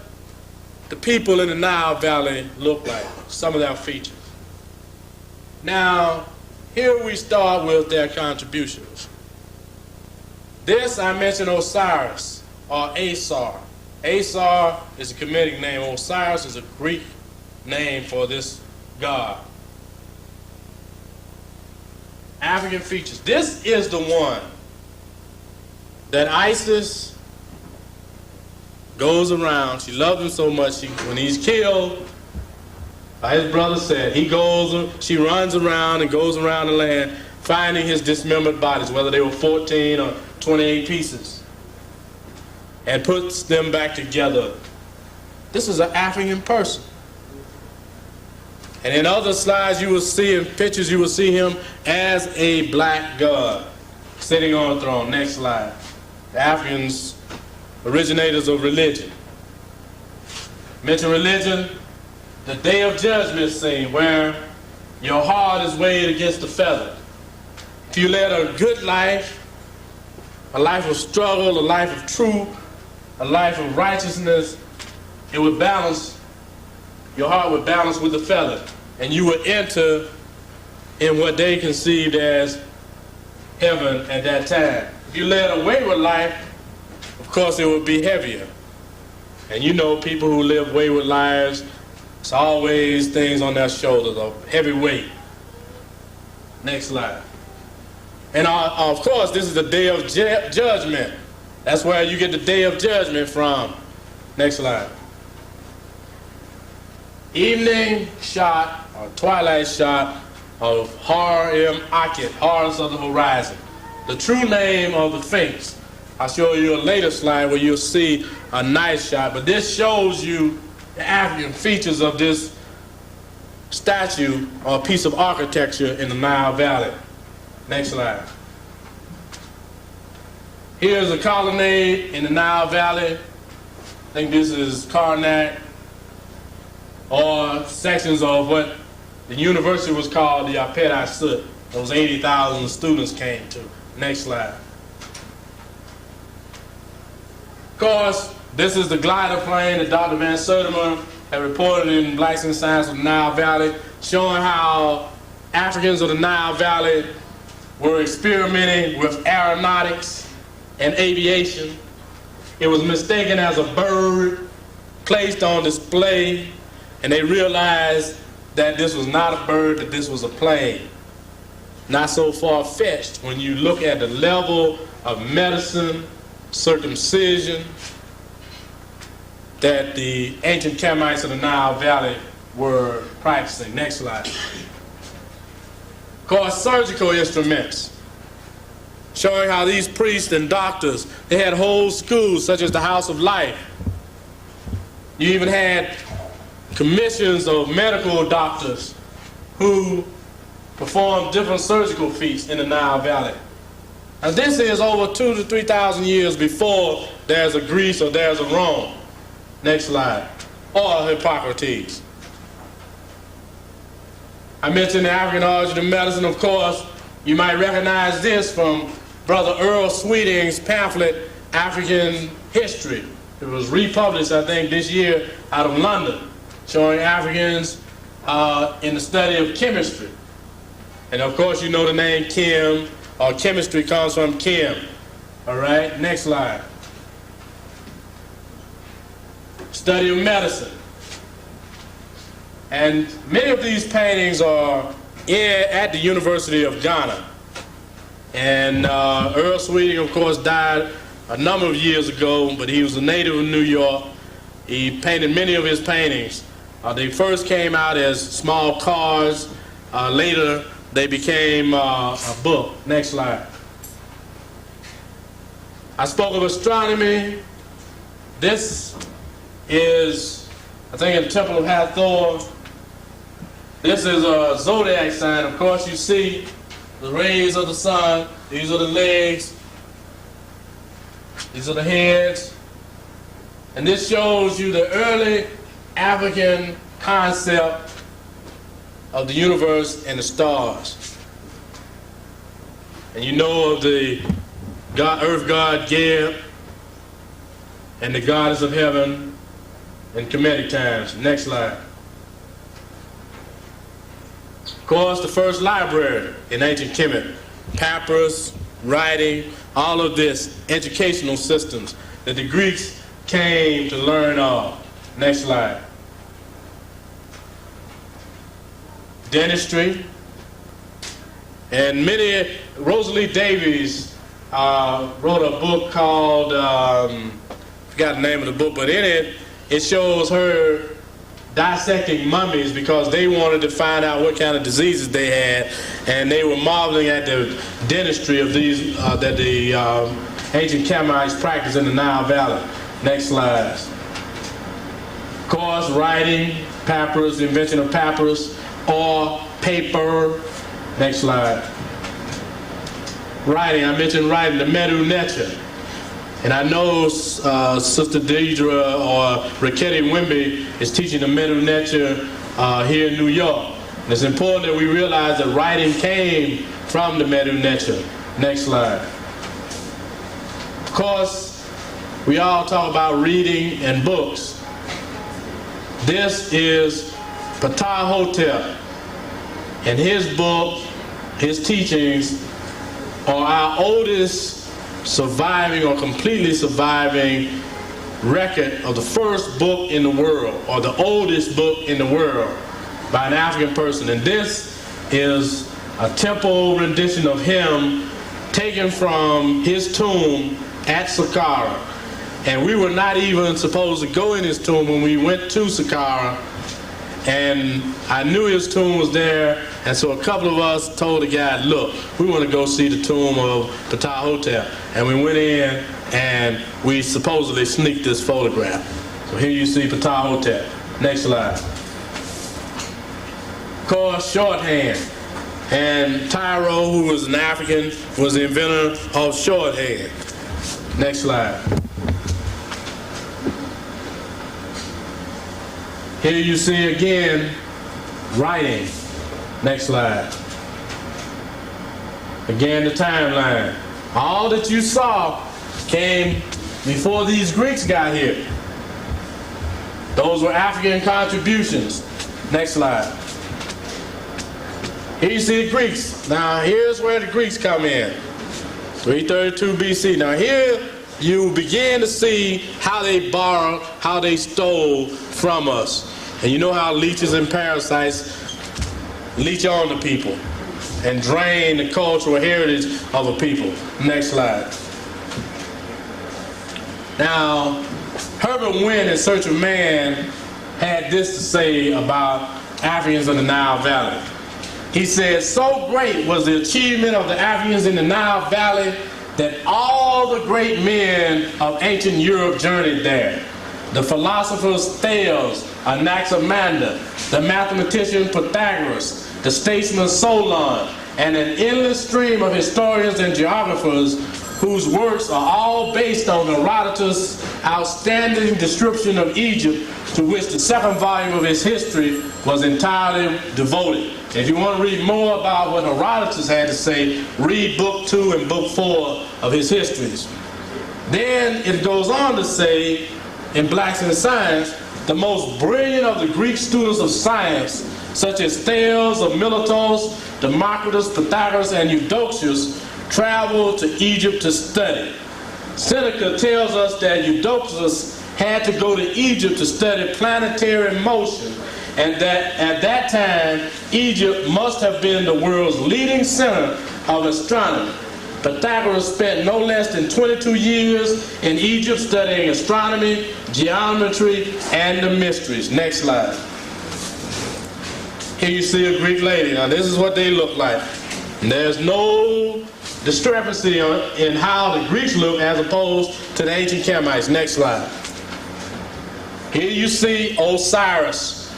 the people in the Nile Valley look like, some of their features. Now, here we start with their contributions. This, I mentioned Osiris, or Asar. Asar is a Kemetic name. Osiris is a Greek name for this god. African features. This is the one that Isis goes around. She loves him so much, when he's killed, his brother said, she runs around and goes around the land finding his dismembered bodies, whether they were 14 or 28 pieces, and puts them back together. This is an African person. And in other slides you will see, in pictures you will see him as a black god sitting on a throne. Next slide. The Africans, originators of religion. Mention religion, the Day of Judgment scene, where your heart is weighed against the feather. If you led a good life, a life of struggle, a life of truth, a life of righteousness, it would balance, your heart would balance with the feather, and you would enter in what they conceived as heaven at that time. If you led a wayward life, of course it would be heavier. And you know, people who live wayward lives, it's always things on their shoulders, a heavy weight. Next slide. And of course, this is the Day of Judgment. That's where you get the Day of Judgment from. Next slide. Evening shot, or twilight shot, of Har-em-Akhet, Horus of the Horizon. The true name of the Sphinx. I'll show you a later slide where you'll see a nice shot, but this shows you the African features of this statue or piece of architecture in the Nile Valley. Next slide. Here's a colonnade in the Nile Valley. I think this is Karnak, or sections of what the university was called the Apet Asut. Those 80,000 students came to. Next slide. Of course, this is the glider plane that Dr. Van Sertima had reported in Blacks in Science of the Nile Valley, showing how Africans of the Nile Valley were experimenting with aeronautics and aviation. It was mistaken as a bird, placed on display, and they realized that this was not a bird, that this was a plane. Not so far-fetched when you look at the level of medicine, circumcision, that the ancient Kemites of the Nile Valley were practicing. Next slide. Of course, surgical instruments, showing how these priests and doctors, they had whole schools such as the House of Life. You even had commissions of medical doctors who performed different surgical feats in the Nile Valley. And this is over 2,000 to 3,000 years before there's a Greece or there's a Rome. Next slide. Or Hippocrates. I mentioned the African origin of medicine. Of course, you might recognize this from Brother Earl Sweeting's pamphlet, African History. It was republished, I think, this year out of London, showing Africans in the study of chemistry. And of course, you know the name Chem, or chemistry comes from Chem. All right, next slide. Study of medicine. And many of these paintings are at the University of Ghana. And Earl Sweeting, of course, died a number of years ago, but he was a native of New York. He painted many of his paintings. They first came out as small cards. Later, they became a book. Next slide. I spoke of astronomy. This is, I think, in the Temple of Hathor. This is a zodiac sign. Of course, you see the rays of the sun. These are the legs. These are the heads. And this shows you the early African concept of the universe and the stars. And you know of the earth god Geb and the goddess of heaven in Kemetic times. Next slide. Of course, the first library in ancient Kemet, papyrus, writing, all of this, educational systems that the Greeks came to learn of. Next slide. Dentistry. And Rosalie Davies wrote a book called, forgot the name of the book, but in it shows her dissecting mummies because they wanted to find out what kind of diseases they had, and they were marveling at the dentistry of these that the ancient Kemites practiced in the Nile Valley. Next slide. Of course, writing, papyrus, the invention of papyrus, or paper. Next slide. Writing, I mentioned writing, the Medu Neter. And I know Sister Deidre or Raketi Wimby is teaching the Medu Neter here in New York. And it's important that we realize that writing came from the Medu Neter. Next slide. Of course, we all talk about reading and books. This is Ptahhotep, and his book, his teachings, are our oldest surviving or completely surviving record of the first book in the world, or the oldest book in the world by an African person. And this is a temple rendition of him taken from his tomb at Saqqara. And we were not even supposed to go in his tomb when we went to Saqqara. And I knew his tomb was there, and so a couple of us told the guy, look, we want to go see the tomb of Ptahhotep. And we went in, and we supposedly sneaked this photograph. So here you see Ptahhotep. Next slide. Of course, shorthand. And Tyro, who was an African, was the inventor of shorthand. Next slide. Here you see again writing. Next slide. Again, the timeline. All that you saw came before these Greeks got here. Those were African contributions. Next slide. Here you see the Greeks. Now here's where the Greeks come in. 332 BC. Now here you begin to see how they borrowed, how they stole from us. And you know how leeches and parasites leech on to people and drain the cultural heritage of a people. Next slide. Now, Herbert Wynn in Search of Man had this to say about Africans in the Nile Valley. He said, so great was the achievement of the Africans in the Nile Valley that all the great men of ancient Europe journeyed there. The philosophers Thales, Anaximander, the mathematician Pythagoras, the statesman Solon, and an endless stream of historians and geographers whose works are all based on Herodotus' outstanding description of Egypt, to which the second volume of his history was entirely devoted. If you want to read more about what Herodotus had to say, read book 2 and book 4 of his histories. Then it goes on to say, in Blacks in Science, the most brilliant of the Greek students of science, such as Thales of Miletus, Democritus, Pythagoras, and Eudoxus, traveled to Egypt to study. Seneca tells us that Eudoxus had to go to Egypt to study planetary motion, and that at that time, Egypt must have been the world's leading center of astronomy. Pythagoras spent no less than 22 years in Egypt studying astronomy, geometry, and the mysteries. Next slide. Here you see a Greek lady. Now this is what they look like. And there's no discrepancy in how the Greeks look as opposed to the ancient Canaanites. Next slide. Here you see Osiris,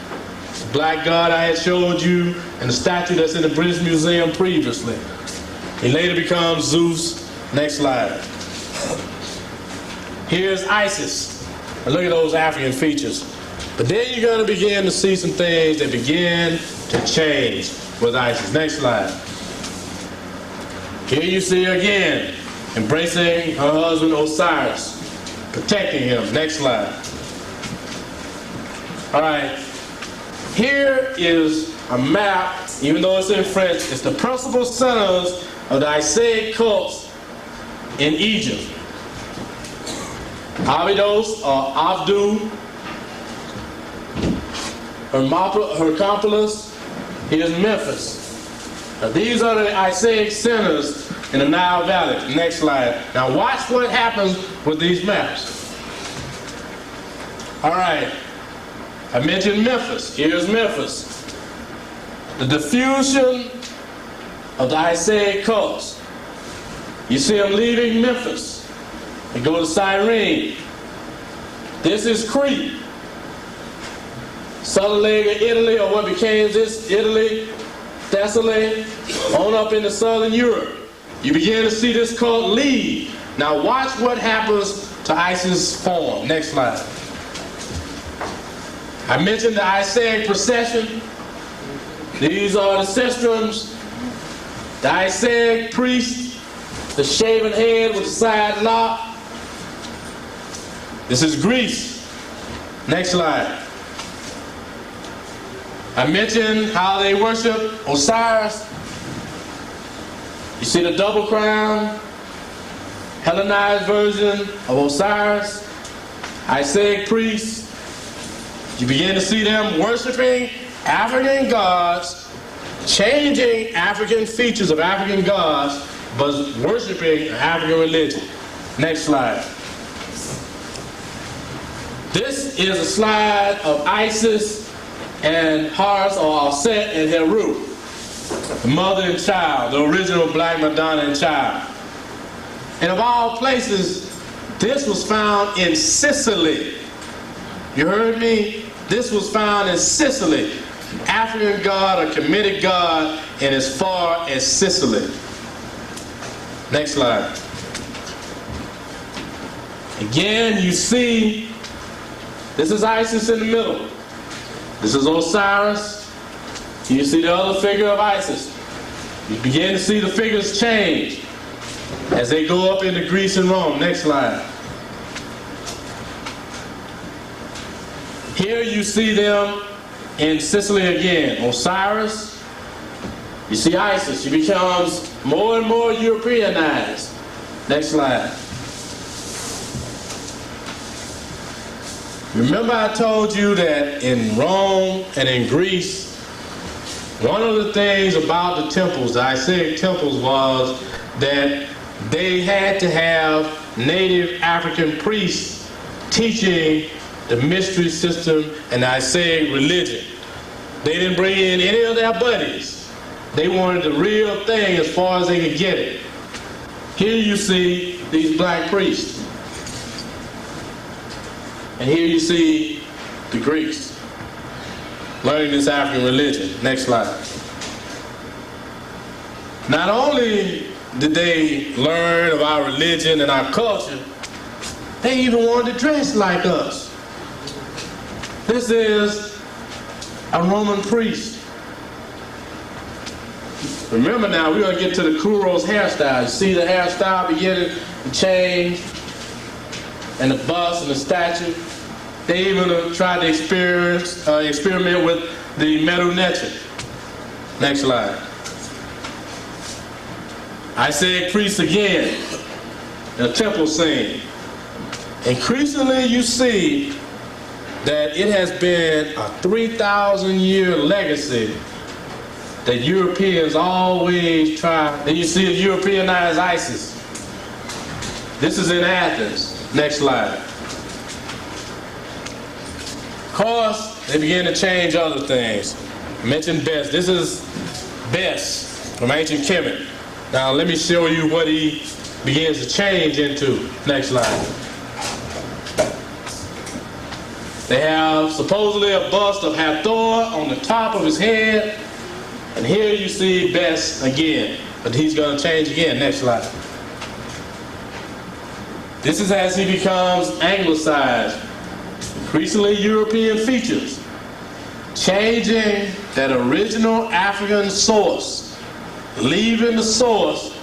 the black god I had showed you, and the statue that's in the British Museum previously. He later becomes Zeus. Next slide. Here's Isis. And look at those African features. But then you're going to begin to see some things that begin to change with Isis. Next slide. Here you see her again, embracing her husband Osiris, protecting him. Next slide. All right. Here is a map, even though it's in French. It's the principal centers of the Isaic cults in Egypt. Abydos, or Abdu, Hermopolis, here's Memphis. Now, these are the Isaic centers in the Nile Valley. Next slide. Now watch what happens with these maps. All right. I mentioned Memphis. Here's Memphis. The diffusion of the Isaic cults. You see them leaving Memphis. They go to Cyrene. This is Crete. Southern leg of Italy, or what became this Italy, Thessaly, on up into southern Europe. You begin to see this cult leave. Now watch what happens to Isis' form. Next slide. I mentioned the Isaic procession. These are the cestrums, the Isaic priest, the shaven head with the side lock. This is Greece. Next slide. I mentioned how they worship Osiris. You see the double crown, Hellenized version of Osiris, Isaic priests. You begin to see them worshiping African gods, changing African features of African gods, but worshiping African religion. Next slide. This is a slide of Isis and Horus, or Set and Heru, the mother and child, the original Black Madonna and child. And of all places, this was found in Sicily. You heard me? This was found in Sicily. African god, a Kemetic god, and as far as Sicily. Next slide. Again, you see, this is Isis in the middle. This is Osiris. You see the other figure of Isis. You begin to see the figures change as they go up into Greece and Rome. Next slide. Here you see them in Sicily again. Osiris. You see Isis. She becomes more and more Europeanized. Next slide. Remember I told you that in Rome and in Greece, one of the things about the temples, the Isaic temples, was that they had to have native African priests teaching the mystery system and the Isaic religion. They didn't bring in any of their buddies. They wanted the real thing as far as they could get it. Here you see these black priests. And here you see the Greeks learning this African religion. Next slide. Not only did they learn of our religion and our culture, they even wanted to dress like us. This is a Roman priest. Remember now, we're going to get to the Kuros hairstyle. You see the hairstyle beginning to change, and the bust and the statue. They even tried to experiment with the metal netting. Next slide. Isaic priests again, the temple scene. Increasingly you see that it has been a 3,000-year legacy that Europeans always try. Then you see a Europeanized Isis. This is in Athens. Next slide. Of course, they began to change other things. I mentioned Bess. This is Bess from ancient Kemet. Now let me show you what he begins to change into. Next slide. They have supposedly a bust of Hathor on the top of his head. And here you see Bess again. But he's going to change again. Next slide. This is as he becomes anglicized. Increasingly European features. Changing that original African source. Leaving the source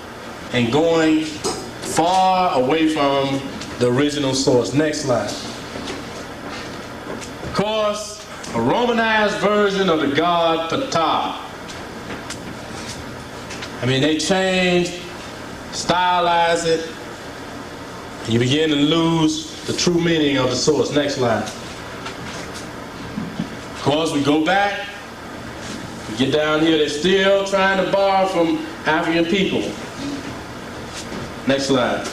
and going far away from the original source. Next slide. Of course, a Romanized version of the god Ptah. I mean, they change, stylize it, and you begin to lose the true meaning of the source. Next slide. Of course, we go back, we get down here, they're still trying to borrow from African people. Next slide.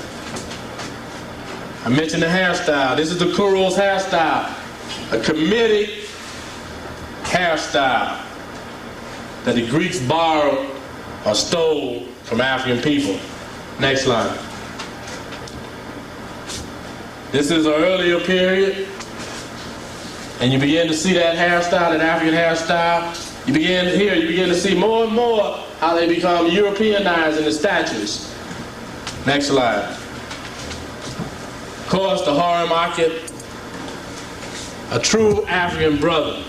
I mentioned the hairstyle. This is the Kuro's hairstyle. A Kemetic hairstyle that the Greeks borrowed or stole from African people. Next slide. This is an earlier period, and you begin to see that hairstyle, that African hairstyle. You begin to see more and more how they become Europeanized in the statues. Next slide. Of course, the Hara Market, a true African brother.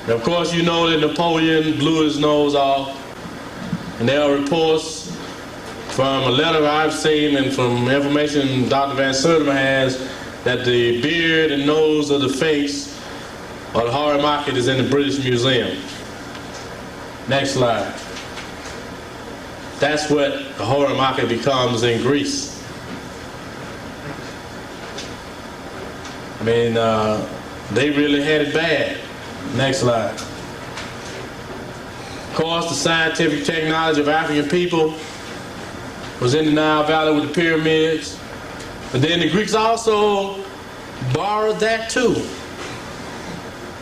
And of course, you know that Napoleon blew his nose off, and there are reports from a letter I've seen and from information Dr. Van Sertima has that the beard and nose of the face of the Hara Market is in the British Museum. Next slide. That's what the Hara Market becomes in Greece. I mean, they really had it bad. Next slide. Of course, the scientific technology of African people was in the Nile Valley with the pyramids. But then the Greeks also borrowed that too.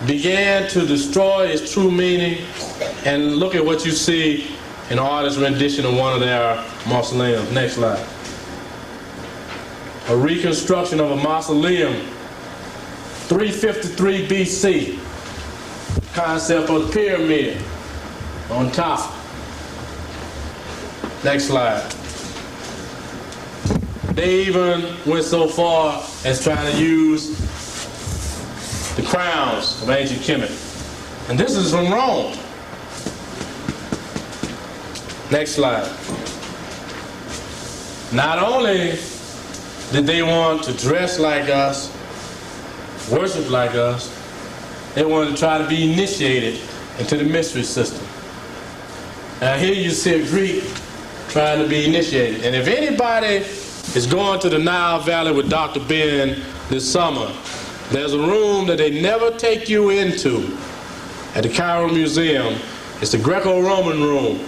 Began to destroy its true meaning. And look at what you see in the artist's rendition of one of their mausoleums. Next slide. A reconstruction of a mausoleum, 353 BC. Concept of the pyramid on top. Next slide. They even went so far as trying to use the crowns of ancient Kemet. And this is from Rome. Next slide. Not only did they want to dress like us, worship like us, they wanted to try to be initiated into the mystery system. Now here you see a Greek trying to be initiated. And if anybody is going to the Nile Valley with Dr. Ben this summer, there's a room that they never take you into at the Cairo Museum. It's the Greco-Roman room.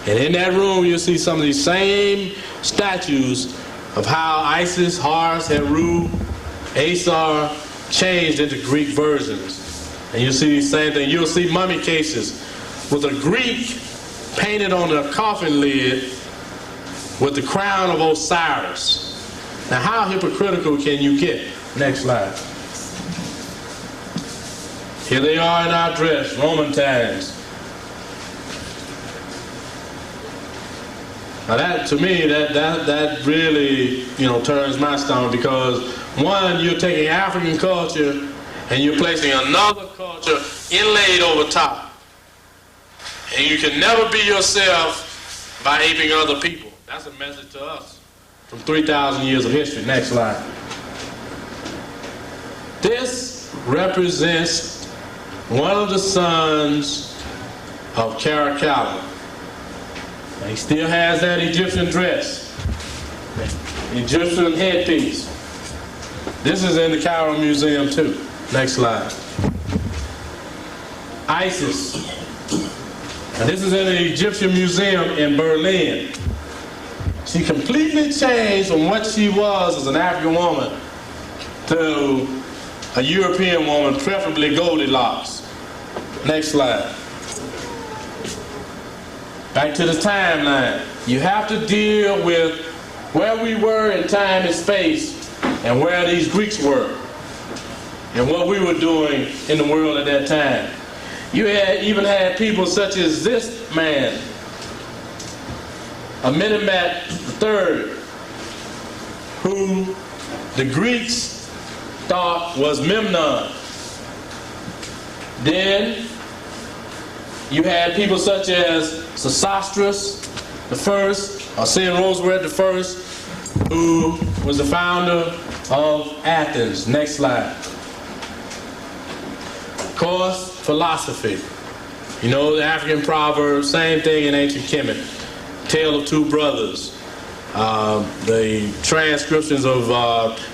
And in that room you'll see some of these same statues of how Isis, Horus, Heru, Asar changed into Greek versions. And you'll see the same thing. You'll see mummy cases with a Greek painted on the coffin lid with the crown of Osiris. Now how hypocritical can you get? Next slide. Here they are in our dress, Roman times. Now that, to me, that really, turns my stomach, because one, you're taking African culture and you're placing another culture inlaid over top. And you can never be yourself by aping other people. That's a message to us from 3,000 years of history. Next slide. This represents one of the sons of Caracalla. He still has that Egyptian dress, Egyptian headpiece. This is in the Cairo Museum too. Next slide. Isis. And this is in the Egyptian Museum in Berlin. She completely changed from what she was as an African woman to a European woman, preferably Goldilocks. Next slide. Back to the timeline. You have to deal with where we were in time and space and where these Greeks were and what we were doing in the world at that time. You even had people such as this man, Amenemhat III, who the Greeks thought was Memnon. Then you had people such as Sesostris I, or Senusret I, who was the founder of Athens. Next slide. Of course, philosophy. You know, the African proverb, same thing in ancient Kemet. Tale of Two Brothers. The transcriptions of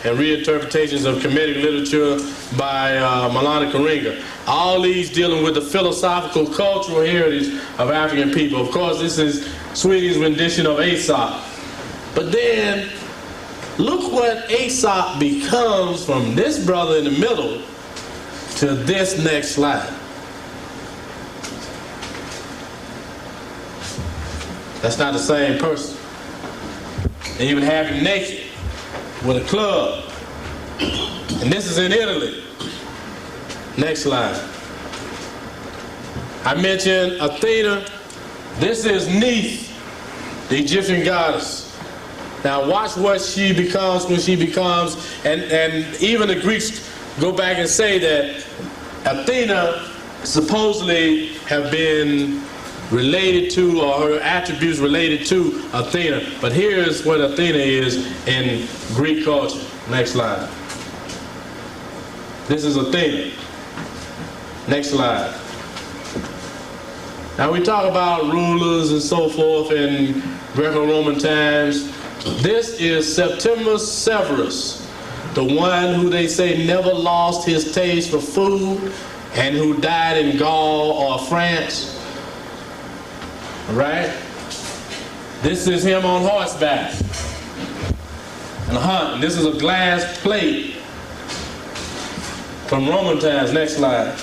and reinterpretations of Kemetic literature by Malana Karinga. All these dealing with the philosophical, cultural heritage of African people. Of course, this is Sweden's rendition of Aesop. But then, look what Aesop becomes from this brother in the middle to this next slide. That's not the same person. They even have him naked with a club. And this is in Italy. Next slide. I mentioned Athena. This is Neith, the Egyptian goddess. Now watch what she becomes when she becomes, and even the Greeks go back and say that Athena supposedly have been related to, or her attributes related to Athena. But here's what Athena is in Greek culture. Next slide. This is Athena. Next slide. Now we talk about rulers and so forth in Greco-Roman times. This is Septimus Severus, the one who they say never lost his taste for food and who died in Gaul or France. Right? This is him on horseback and a hunt. And this is a glass plate from Roman times. Next slide.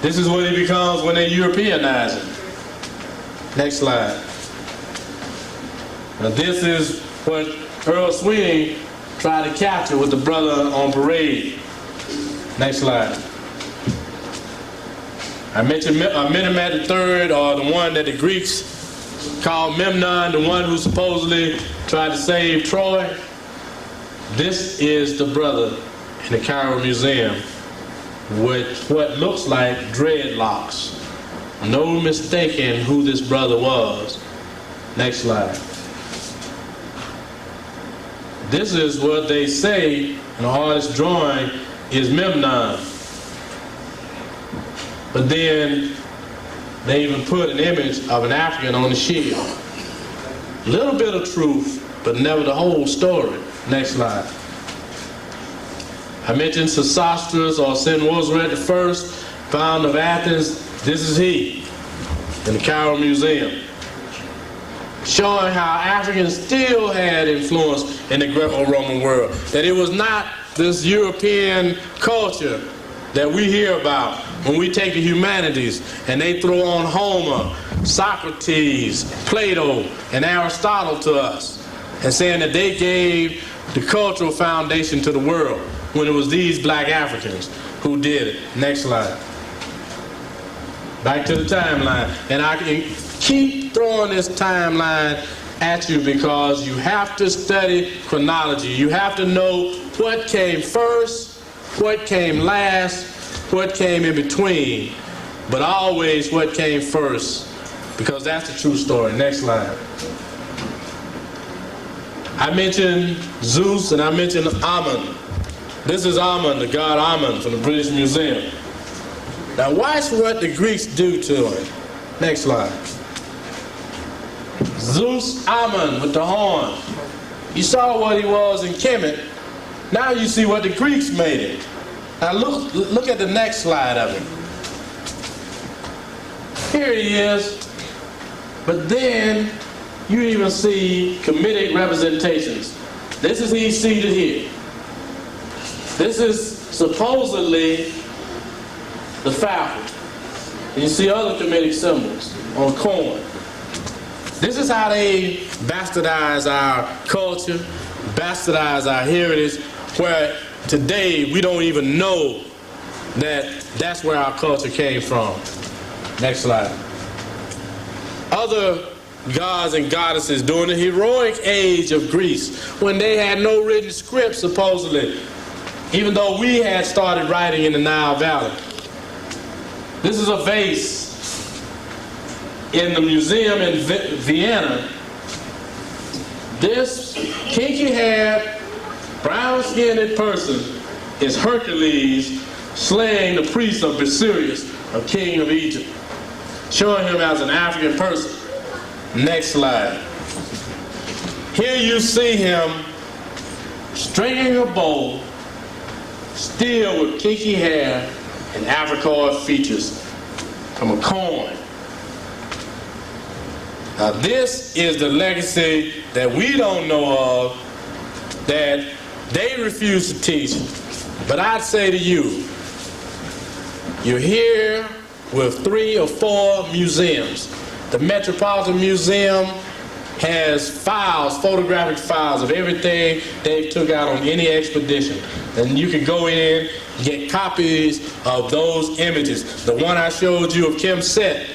This is what he becomes when they Europeanize him. Next slide. Now this is what Earl Sweeney tried to capture with the brother on parade. Next slide. I mentioned Amenemhat III, or the one that the Greeks called Memnon, the one who supposedly tried to save Troy. This is the brother in the Cairo Museum with what looks like dreadlocks. No mistaking who this brother was. Next slide. This is what they say in the artist's drawing is Memnon. But then they even put an image of an African on the shield. Little bit of truth, but never the whole story. Next slide. I mentioned Sesostris or Senusret I, founder of Athens. This is he in the Cairo Museum, showing how Africans still had influence in the Greco-Roman world. That it was not this European culture that we hear about when we take the humanities and they throw on Homer, Socrates, Plato, and Aristotle to us, and saying that they gave the cultural foundation to the world, when it was these black Africans who did it. Next slide. Back to the timeline. And I can keep throwing this timeline at you because you have to study chronology. You have to know what came first, what came last, what came in between, but always what came first, because that's the true story. Next slide. I mentioned Zeus and I mentioned Ammon. This is Ammon, the god Ammon from the British Museum. Now watch what the Greeks do to him. Next slide. Zeus Ammon with the horn. You saw what he was in Kemet. Now you see what the Greeks made it. Now look at the next slide of him. Here he is. But then you even see Kemetic representations. This is he seated here. This is supposedly the falcon. And you see other Kemetic symbols on corn. This is how they bastardize our culture, bastardize our heritage, where today we don't even know that that's where our culture came from. Next slide. Other gods and goddesses during the heroic age of Greece, when they had no written script, supposedly, even though we had started writing in the Nile Valley. This is a vase in the museum in Vienna. This kinky-haired, brown-skinned person is Hercules slaying the priest of Busiris, a king of Egypt, showing him as an African person. Next slide. Here you see him stringing a bow, still with kinky hair and African features, from a corn. Now this is the legacy that we don't know of, that they refuse to teach. But I'd say to you, you're here with 3 or 4 museums. The Metropolitan Museum has files, photographic files of everything they took out on any expedition. And you can go in and get copies of those images. The one I showed you of Kim Set,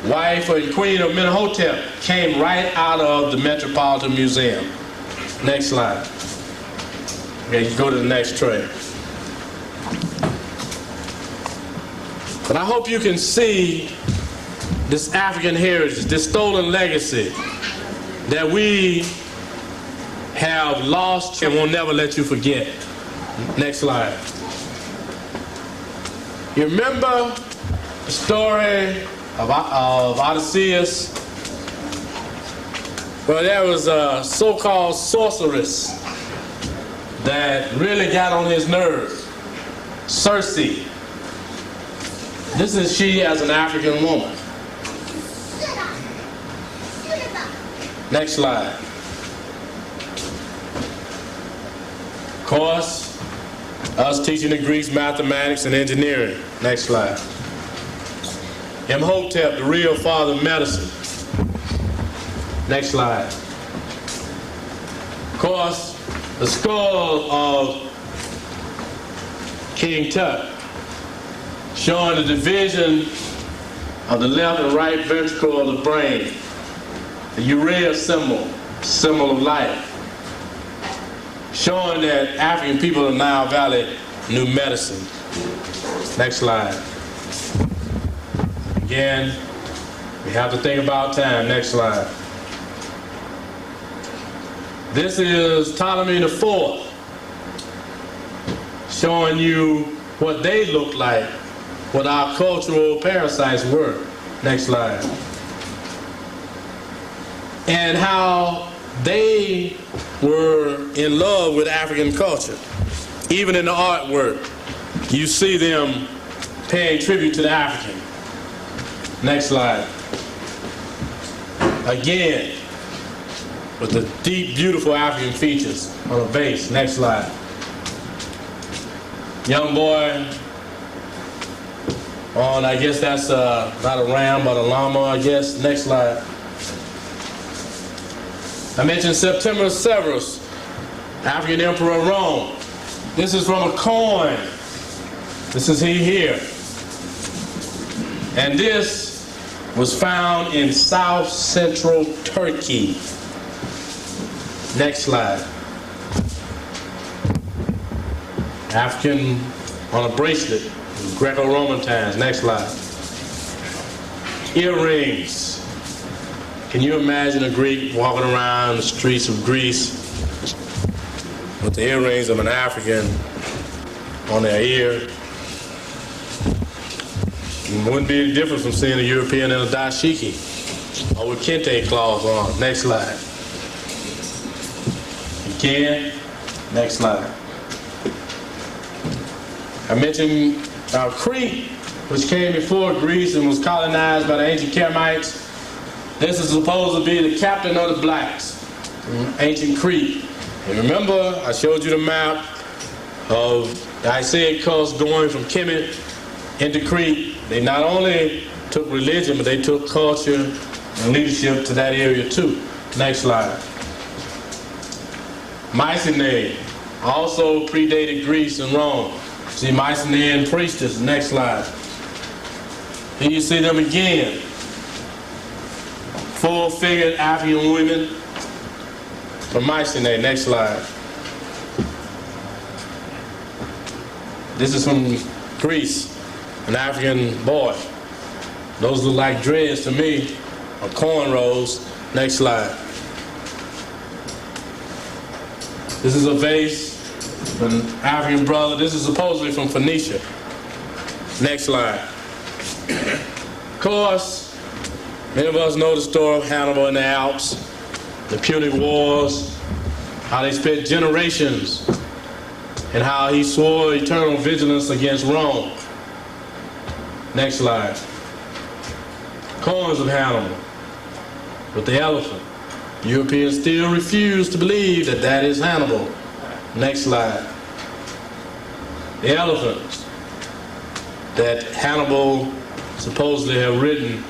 wife and queen of Menhotep, came right out of the Metropolitan Museum. Next slide. Okay, you go to the next tray. But I hope you can see this African heritage, this stolen legacy that we have lost and will never let you forget. Next slide. You remember the story of Odysseus? Well, there was a so-called sorceress that really got on his nerves, Circe. This is she as an African woman. Next slide. Of course, us teaching the Greeks mathematics and engineering. Next slide. Imhotep, the real father of medicine. Next slide. Of course, the skull of King Tut, showing the division of the left and right ventricle of the brain. The urea symbol, symbol of life, showing that African people in the Nile Valley knew medicine. Next slide. Again, we have to think about time. Next slide. This is Ptolemy IV, showing you what they look like, what our cultural parasites were. Next slide. And how they were in love with African culture. Even in the artwork, you see them paying tribute to the African. Next slide. Again, with the deep, beautiful African features on a vase. Next slide. Young boy on, I guess that's not a ram, but a llama, I guess. Next slide. I mentioned Septimius Severus, African Emperor of Rome. This is from a coin. This is he here. And this was found in South Central Turkey. Next slide. African on a bracelet, Greco-Roman times. Next slide. Earrings. Can you imagine a Greek walking around the streets of Greece with the earrings of an African on their ear? It wouldn't be any different from seeing a European in a dashiki or with kente cloths on. Next slide. Again, next slide. I mentioned Crete, which came before Greece and was colonized by the ancient Kermites. This is supposed to be the captain of the blacks from ancient Crete. And remember, I showed you the map of the Isaiah coast going from Kemet into Crete, they not only took religion, but they took culture and leadership to that area too. Next slide. Mycenae also predated Greece and Rome. See Mycenaean priestess. Next slide. Here you see them again. Full-figured African women from Mycenae. Next slide. This is from Greece, an African boy. Those look like dreads to me, or cornrows. Next slide. This is a vase, an African brother. This is supposedly from Phoenicia. Next slide. Of course, many of us know the story of Hannibal in the Alps, the Punic Wars, how they spent generations, and how he swore eternal vigilance against Rome. Next slide. Coins of Hannibal with the elephant. Europeans still refuse to believe that that is Hannibal. Next slide. The elephants that Hannibal supposedly have ridden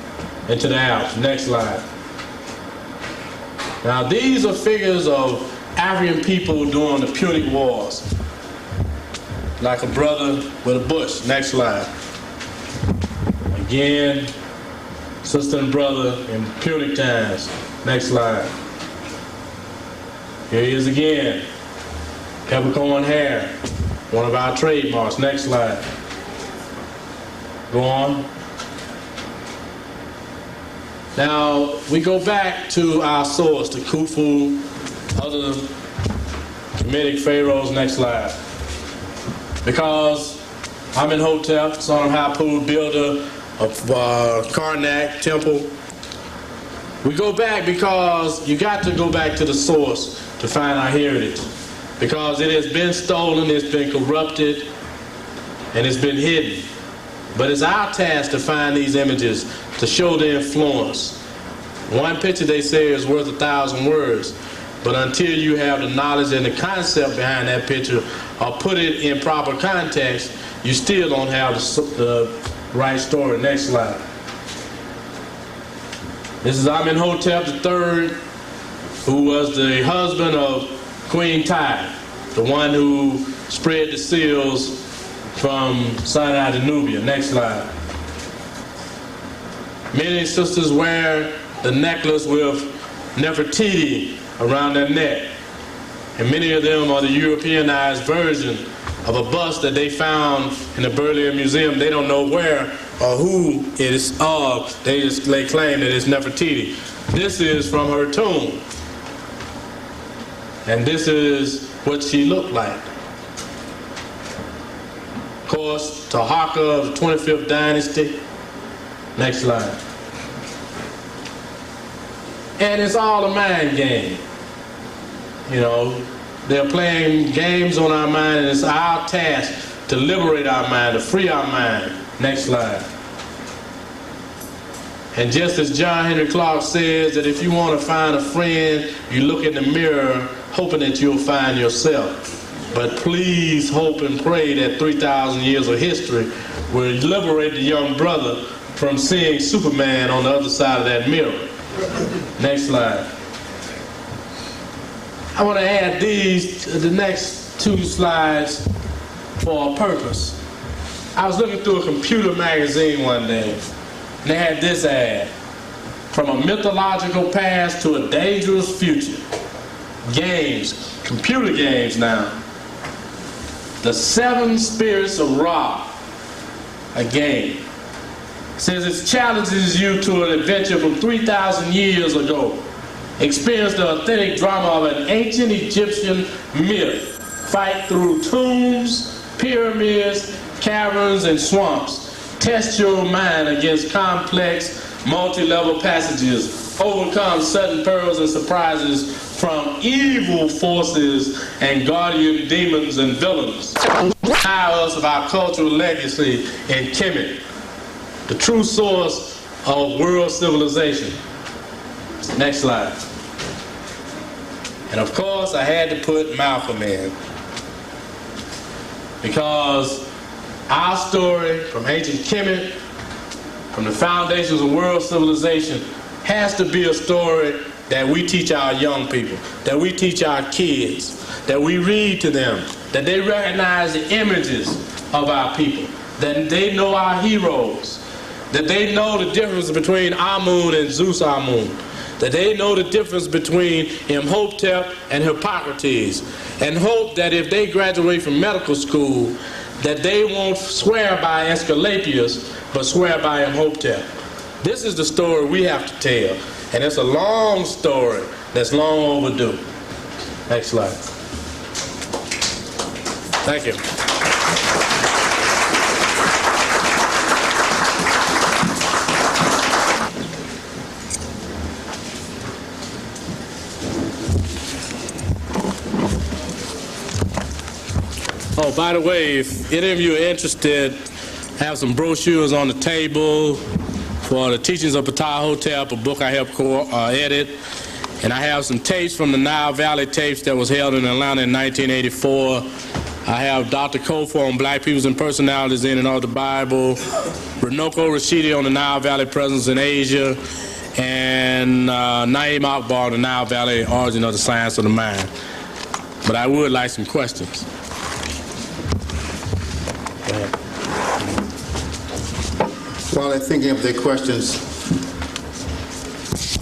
into the Alps. Next slide. Now these are figures of African people during the Punic Wars. Like a brother with a bush. Next slide. Again, sister and brother in Punic times. Next slide. Here he is again. Peppercorn hair, one of our trademarks. Next slide. Go on. Now, we go back to our source, the Khufu, other Kemetic pharaohs. Next slide. Because Amenhotep, son of Hapu, builder of Karnak temple. We go back because you got to go back to the source to find our heritage. Because it has been stolen, it's been corrupted, and it's been hidden. But it's our task to find these images, to show their influence. One picture, they say, is worth 1,000 words. But until you have the knowledge and the concept behind that picture, or put it in proper context, you still don't have the right story. Next slide. This is Amenhotep III, who was the husband of Queen Tai, the one who spread the seals from Sinai to Nubia. Next slide. Many sisters wear the necklace with Nefertiti around their neck. And many of them are the Europeanized version of a bust that they found in the Berlin Museum. They don't know where or who it is of. They claim that it's Nefertiti. This is from her tomb. And this is what she looked like. Of course, Taharqa of the 25th dynasty. Next slide. And it's all a mind game. You know, they're playing games on our mind, and it's our task to liberate our mind, to free our mind. Next slide. And just as John Henry Clark says that if you want to find a friend, you look in the mirror hoping that you'll find yourself. But please hope and pray that 3,000 years of history will liberate the young brother from seeing Superman on the other side of that mirror. Next slide. I want to add the next two slides for a purpose. I was looking through a computer magazine one day, and they had this ad: from a mythological past to a dangerous future. Games, computer games now. The Seven Spirits of Ra, a game. Says it challenges you to an adventure from 3,000 years ago. Experience the authentic drama of an ancient Egyptian myth. Fight through tombs, pyramids, caverns, and swamps. Test your mind against complex, multi-level passages. Overcome sudden perils and surprises from evil forces and guardian demons and villains. Remind us of our cultural legacy in Kemet, the true source of world civilization. Next slide. And of course, I had to put Malcolm in, because Our story from ancient Kemet, from the foundations of world civilization, has to be a story that we teach our young people, that we teach our kids, that we read to them, that they recognize the images of our people, that they know our heroes, that they know the difference between Amun and Zeus Amun, that they know the difference between Imhotep and Hippocrates, and hope that if they graduate from medical school, that they won't swear by Asclepius, but swear by Imhotep. This is the story we have to tell, and it's a long story that's long overdue. Next slide. Thank you. Oh, by the way, if any of you are interested, I have some brochures on the table for the Teachings of Ptah-hotep, a book I helped edit. And I have some tapes from the Nile Valley tapes that was held in Atlanta in 1984. I have Dr. Kofor on Black Peoples and Personalities in and of the Bible, Runoko Rashidi on the Nile Valley Presence in Asia, and Naeem Akbar on the Nile Valley Origin of the Science of the Mind. But I would like some questions. While they're thinking of their questions,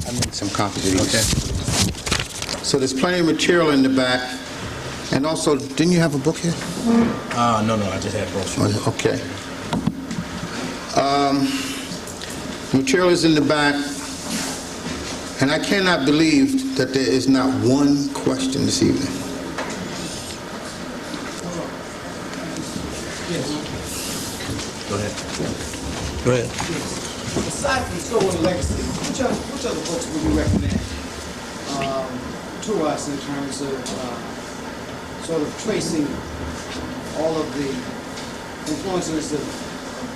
I made some copies of these. Okay. So there's plenty of material in the back. And also, didn't you have a book here? No, I just had brochures. Okay. Material is in the back. And I cannot believe that there is not one question this evening. Go ahead. Go ahead. Aside from Soul and Legacy, which other books would you recommend to us in terms of sort of tracing all of the influences of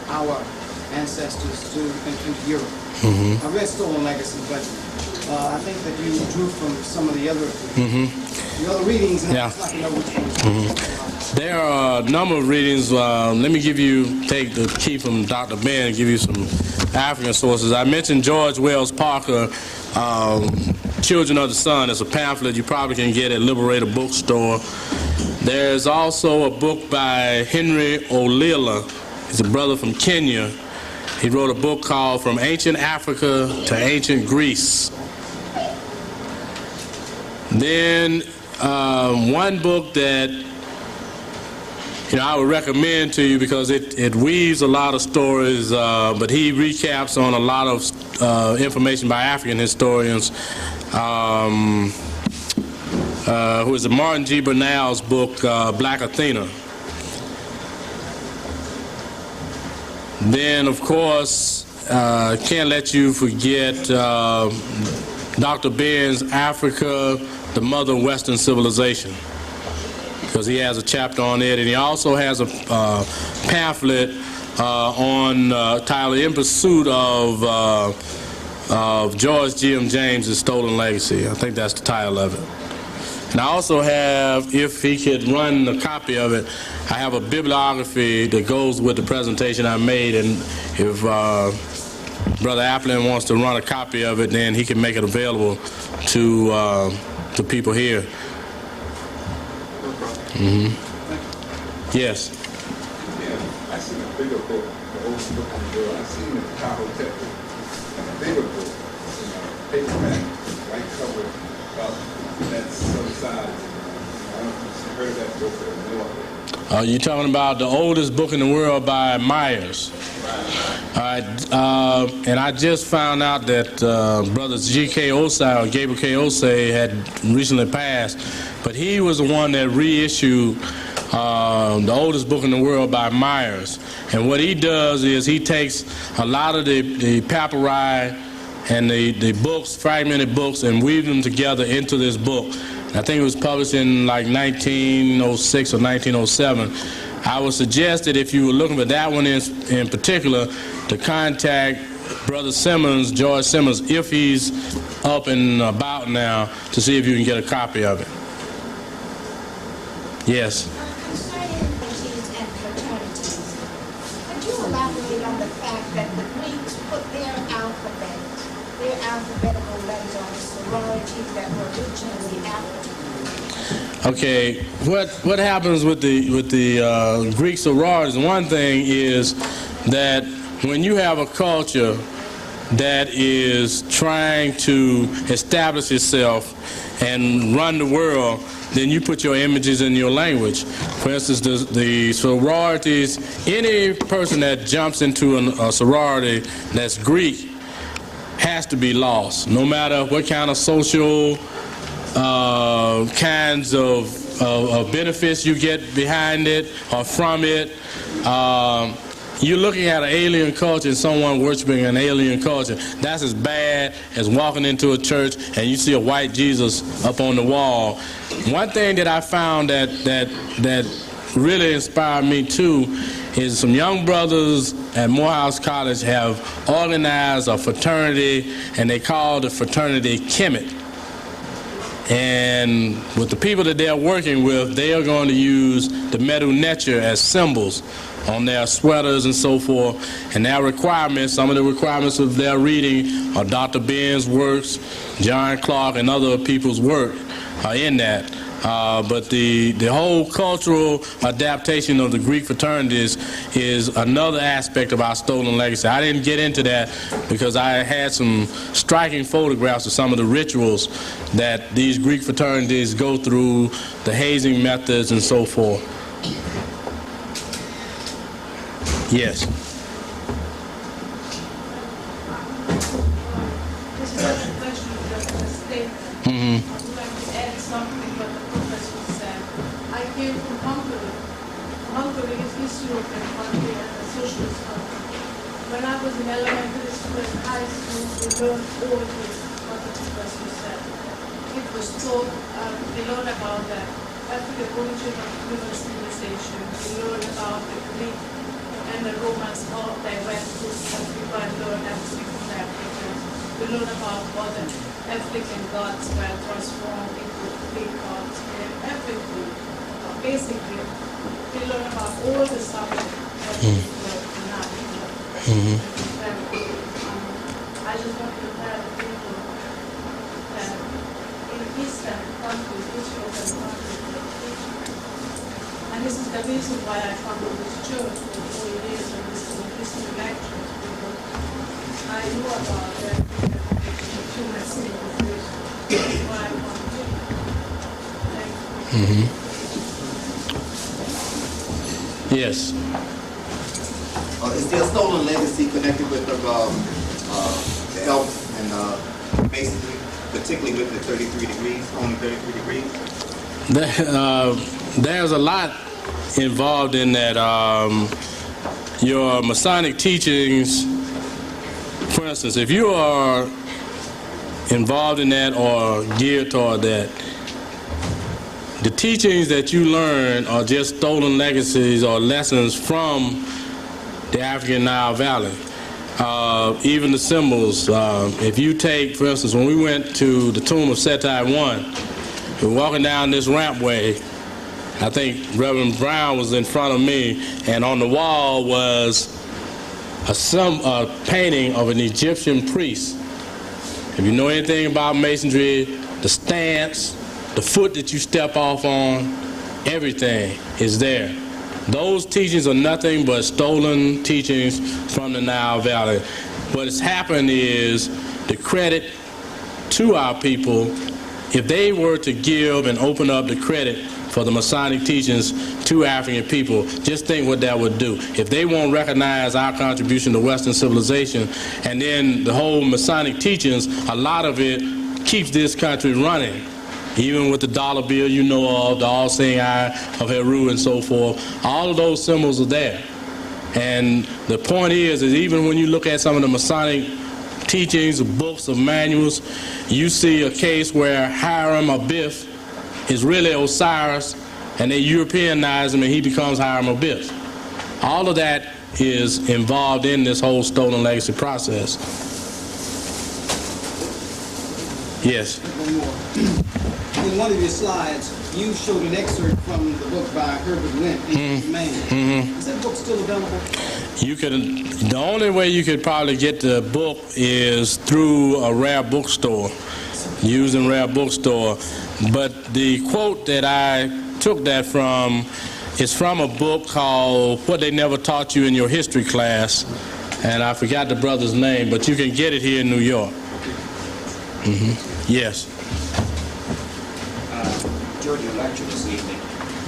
our ancestors into Europe? I read Soul and Legacy, but I think that you drew from some of the other readings, and I'd like to know which ones. There are a number of readings. Let me take the key from Dr. Ben and give you some African sources. I mentioned George Wells Parker, Children of the Sun. It's a pamphlet you probably can get at Liberator Bookstore. There's also a book by Henry Olila. He's a brother from Kenya. He wrote a book called From Ancient Africa to Ancient Greece. Then one book that I would recommend to you because it weaves a lot of stories, but he recaps on a lot of information by African historians. Who is Martin G. Bernal's book, Black Athena. Then, of course, can't let you forget Dr. Ben's Africa, the Mother of Western Civilization, because he has a chapter on it, and he also has a pamphlet titled In Pursuit of George G.M. James's Stolen Legacy. I think that's the title of it. And I also have, if he could run a copy of it, I have a bibliography that goes with the presentation I made, and if Brother Applin wants to run a copy of it, then he can make it available to people here. Yes. Yeah, I seen a bigger book, the oldest book in the world. I seen the Ptah-hotep book, and a bigger book, paperback, white cover, that's some size. I don't know if you heard of that book or know of it. You're talking about the oldest book in the world by Myers. All right, and I just found out that brothers G.K. Osei or Gabriel K. Osei had recently passed, but he was the one that reissued the oldest book in the world by Myers. And what he does is he takes a lot of the papyri and the books, fragmented books, and weave them together into this book. And I think it was published in like 1906 or 1907. I would suggest that if you were looking for that one in particular, to contact Brother Simmons, George Simmons, if he's up and about now, to see if you can get a copy of it. Yes? elaborate on the fact that the Greeks put their alphabetical letters on the sororities that were originally African? Okay, what happens with the Greek sororities? One thing is that when you have a culture that is trying to establish itself and run the world, then you put your images in your language. For instance, the sororities, any person that jumps into a sorority that's Greek has to be lost, no matter what kind of social kinds of benefits you get behind it or from it. You're looking at an alien culture and someone worshiping an alien culture. That's as bad as walking into a church and you see a white Jesus up on the wall. One thing that I found that really inspired me too is some young brothers at Morehouse College have organized a fraternity, and they call the fraternity Kemet. And with the people that they're working with, they are going to use the Medu Neter as symbols on their sweaters and so forth. And their requirements, some of the requirements of their reading are Dr. Ben's works, John Clark, and other people's work are in that. But the whole cultural adaptation of the Greek fraternities is another aspect of our stolen legacy. I didn't get into that because I had some striking photographs of some of the rituals that these Greek fraternities go through, the hazing methods and so forth. Yes. This is a question of a statement. Mm-hmm. I would like to add something what the professor said. I came from Hungary. Hungary is East European country and a socialist country. When I was in elementary school and high school, we learned all this, what the professor said. It was taught, we learned about the African origin of human civilization. We learned about the Greek and the Romans, how they went to Africa and learned everything from the Africans. We learn about what the African gods were transformed into Greek gods and everything. Basically, we learn about all the subjects that we learn now. I just want to tell people that in Eastern countries, East European countries, and this is the reason why I come to this church for 4 years and listening lectures, because I know about the human civilization. That's why I come to it. Thank you. Yes. Is there a stolen legacy connected with the elves and masonry, particularly with the 33 degrees, only 33 degrees? There's a lot involved in that. Your Masonic teachings, for instance, if you are involved in that or geared toward that, the teachings that you learn are just stolen legacies or lessons from the African Nile Valley. Even the symbols. If you take, for instance, when we went to the tomb of Seti I, we were walking down this rampway. I think Reverend Brown was in front of me, and on the wall was a painting of an Egyptian priest. If you know anything about masonry, the stance, the foot that you step off on, everything is there. Those teachings are nothing but stolen teachings from the Nile Valley. What has happened is the credit to our people, if they were to give and open up the credit for the Masonic teachings to African people, just think what that would do. If they won't recognize our contribution to Western civilization, and then the whole Masonic teachings, a lot of it keeps this country running. Even with the dollar bill you know of, the all-seeing eye of Heru and so forth, all of those symbols are there. And the point is even when you look at some of the Masonic teachings, books, of manuals, you see a case where Hiram Abiff is really Osiris, and they Europeanize him and he becomes Hiram Abiff. All of that is involved in this whole stolen legacy process. Yes. One more. in one of your slides, you showed an excerpt from the book by Herbert Went, Ancient Man. Is that book still available? You could. The only way you could probably get the book is through a rare bookstore, using rare bookstore. But the quote that I took that from is from a book called What They Never Taught You in Your History Class, and I forgot the brother's name, but you can get it here in New York. Yes. Enjoyed your lecture this evening,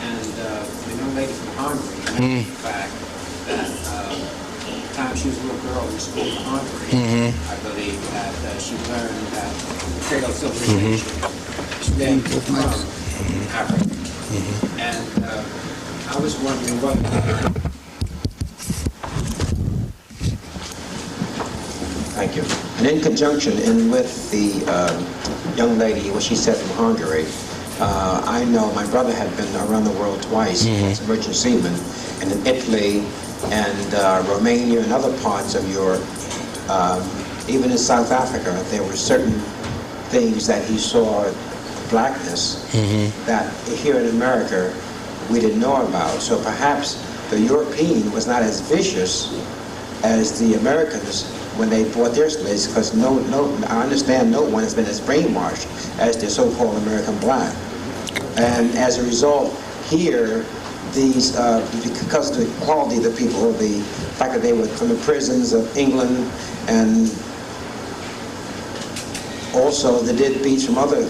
and the young lady from Hungary mentioned the fact that the time she was a little girl in school in Hungary, I believe that she learned that cradle civilization stemmed from Africa. And I was wondering what... Thank you. And in conjunction with the young lady, what she said from Hungary, I know my brother had been around the world twice as a merchant seaman, and in Italy and Romania and other parts of Europe, even in South Africa, there were certain things that he saw, blackness, that here in America we didn't know about. So perhaps the European was not as vicious as the Americans when they bought their slaves, because I understand no one has been as brainwashed as the so-called American black. And as a result, here, these, because of the quality of the people, the fact that they were from the prisons of England, and also the deadbeats from other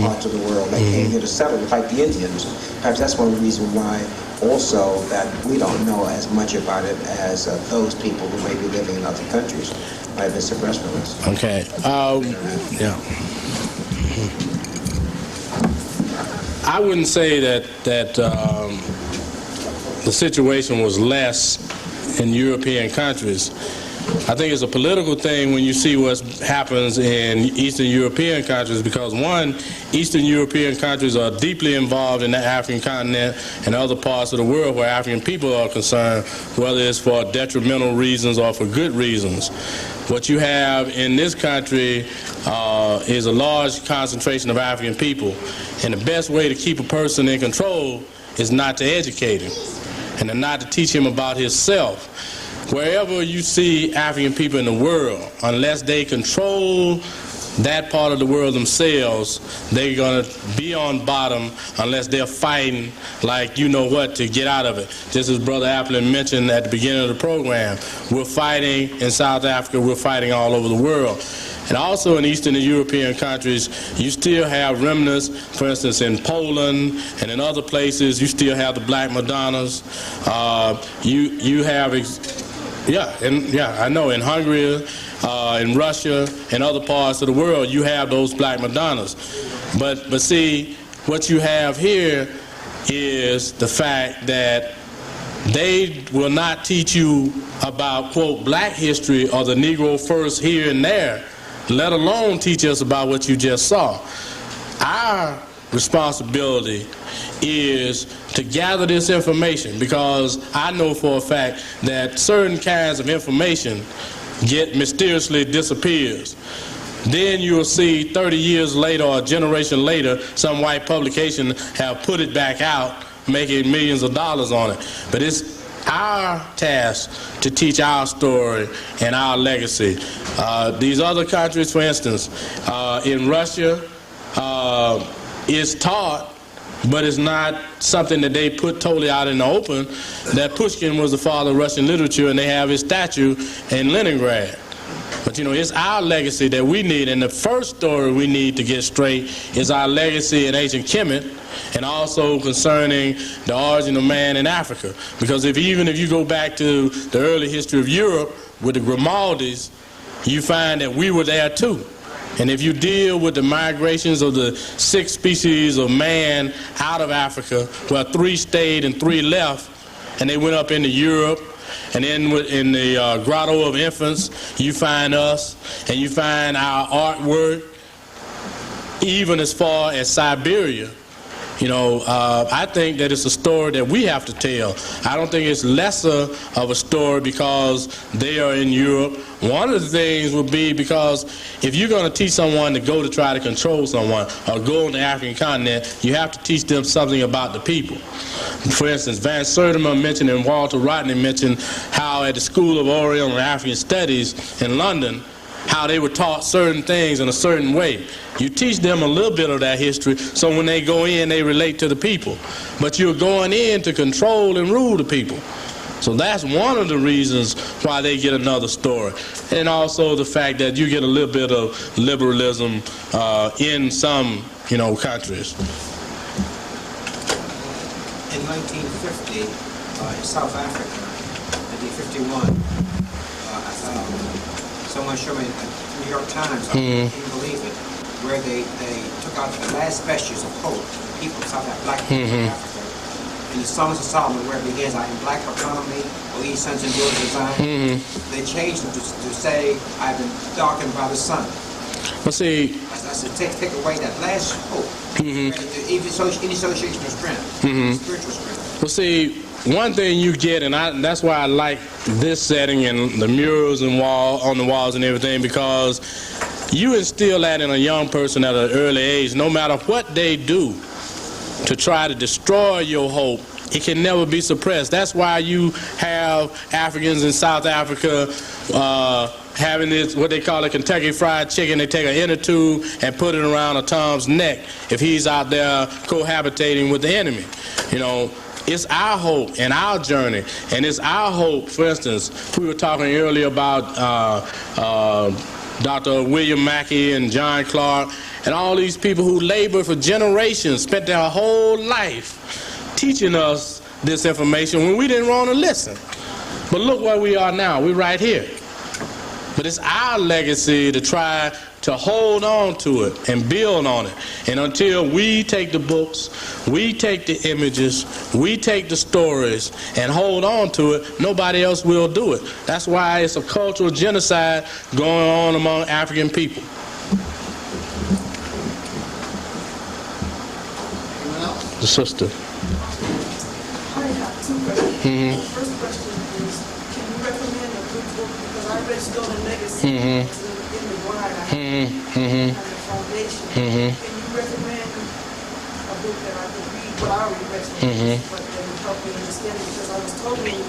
parts of the world that came here to settle, like the Indians. Perhaps that's one of the reasons why also that we don't know as much about it as those people who may be living in other countries might have been suppressed from us. Okay. Yeah. I wouldn't say that the situation was less in European countries. I think it's a political thing when you see what happens in Eastern European countries, because one, Eastern European countries are deeply involved in the African continent and other parts of the world where African people are concerned, whether it's for detrimental reasons or for good reasons. What you have in this country is a large concentration of African people, and the best way to keep a person in control is not to educate him and not to teach him about himself. Wherever you see African people in the world, unless they control that part of the world themselves, they're going to be on bottom unless they're fighting like you know what to get out of it. Just as Brother Applin mentioned at the beginning of the program, we're fighting in South Africa, we're fighting all over the world. And also in Eastern European countries, you still have remnants. For instance, in Poland and in other places, you still have the Black Madonnas. You have... I know in Hungary, in Russia, and other parts of the world, you have those Black Madonnas. But see, what you have here is the fact that they will not teach you about, quote, black history or the Negro first here and there, let alone teach us about what you just saw. Our responsibility is to gather this information, because I know for a fact that certain kinds of information mysteriously disappears. Then you'll see 30 years later or a generation later, some white publication have put it back out, making millions of dollars on it. But it's our task to teach our story and our legacy. These other countries, for instance, in Russia, it's taught, but it's not something that they put totally out in the open, that Pushkin was the father of Russian literature, and they have his statue in Leningrad. But, you know, it's our legacy that we need, and the first story we need to get straight is our legacy in ancient Kemet, and also concerning the origin of man in Africa. Because even if you go back to the early history of Europe with the Grimaldis, you find that we were there too. And if you deal with the migrations of the 6 species of man out of Africa, where 3 stayed and 3 left, and they went up into Europe, and then in the Grotto of Infants, you find us, and you find our artwork, even as far as Siberia. You know, I think that it's a story that we have to tell. I don't think it's lesser of a story because they are in Europe. One of the things would be because if you're going to teach someone to go to try to control someone or go on the African continent, you have to teach them something about the people. For instance, Van Sertima mentioned and Walter Rodney mentioned how at the School of Oriental and African Studies in London, how they were taught certain things in a certain way. You teach them a little bit of that history, so when they go in, they relate to the people. But you're going in to control and rule the people. So that's one of the reasons why they get another story. And also the fact that you get a little bit of liberalism in some, countries. In 1950, in South Africa, 1951, someone showed me in the New York Times, I couldn't believe it, where they took out the last vestiges of hope, people of South Africa, black people in Africa. In the Songs of Solomon, where it begins, I am black economy, O ye sons and daughters of Zion, they changed it to say, I've been darkened by the sun. Well, see, I said, take away that last hope, any association of strength, spiritual strength. Well, see, one thing you get, and that's why I like this setting and the murals and on the walls and everything, because you instill that in a young person at an early age. No matter what they do to try to destroy your hope, it can never be suppressed. That's why you have Africans in South Africa having this, what they call a Kentucky Fried Chicken. They take an inner tube and put it around a Tom's neck if he's out there cohabitating with the enemy. It's our hope and our journey, and it's our hope. For instance, we were talking earlier about Dr. William Mackey and John Clark and all these people who labored for generations, spent their whole life teaching us this information when we didn't want to listen. But look where we are now. We're right here. But it's our legacy to try to hold on to it and build on it. And until we take the books, we take the images, we take the stories and hold on to it, nobody else will do it. That's why it's a cultural genocide going on among African people. Anyone else? The sister. I have two questions. The first question is, can you recommend a good book? Because I read Stolen Legacy in the Wire. I have the foundation. Can you recommend a book that I could read? Well, I already read some but that would help me understand it, because I was totally in the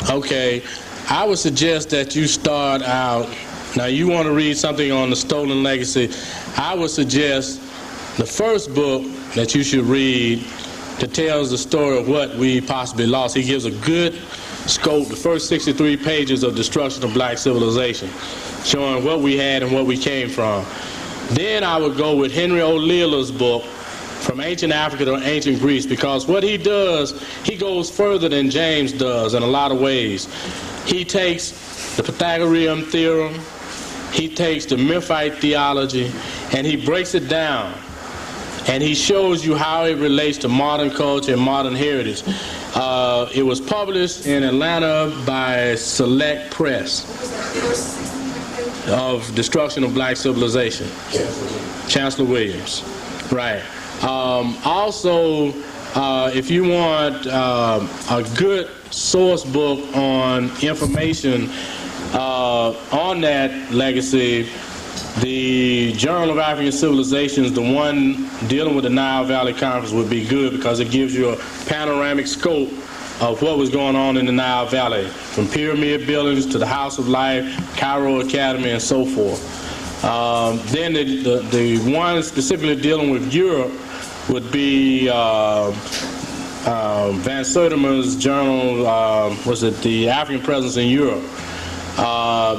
dark. Okay, I would suggest that you start out. Now, you want to read something on the Stolen Legacy. I would suggest the first book that you should read that tells the story of what we possibly lost. He gives a good scope, the first 63 pages of Destruction of Black Civilization, showing what we had and what we came from. Then I would go with Henry O'Leary's book, From Ancient Africa to Ancient Greece, because what he does, he goes further than James does in a lot of ways. He takes the Pythagorean theorem, he takes the Memphite theology, and he breaks it down. And he shows you how it relates to modern culture and modern heritage. It was published in Atlanta by Select Press of Destruction of Black Civilization. Chancellor Williams. Right. Also, if you want a good source book on information on that legacy, the Journal of African Civilizations, the one dealing with the Nile Valley Conference, would be good because it gives you a panoramic scope of what was going on in the Nile Valley, from pyramid buildings to the House of Life, Cairo Academy, and so forth. Then the one specifically dealing with Europe would be Van Sertima's journal, was it The African Presence in Europe?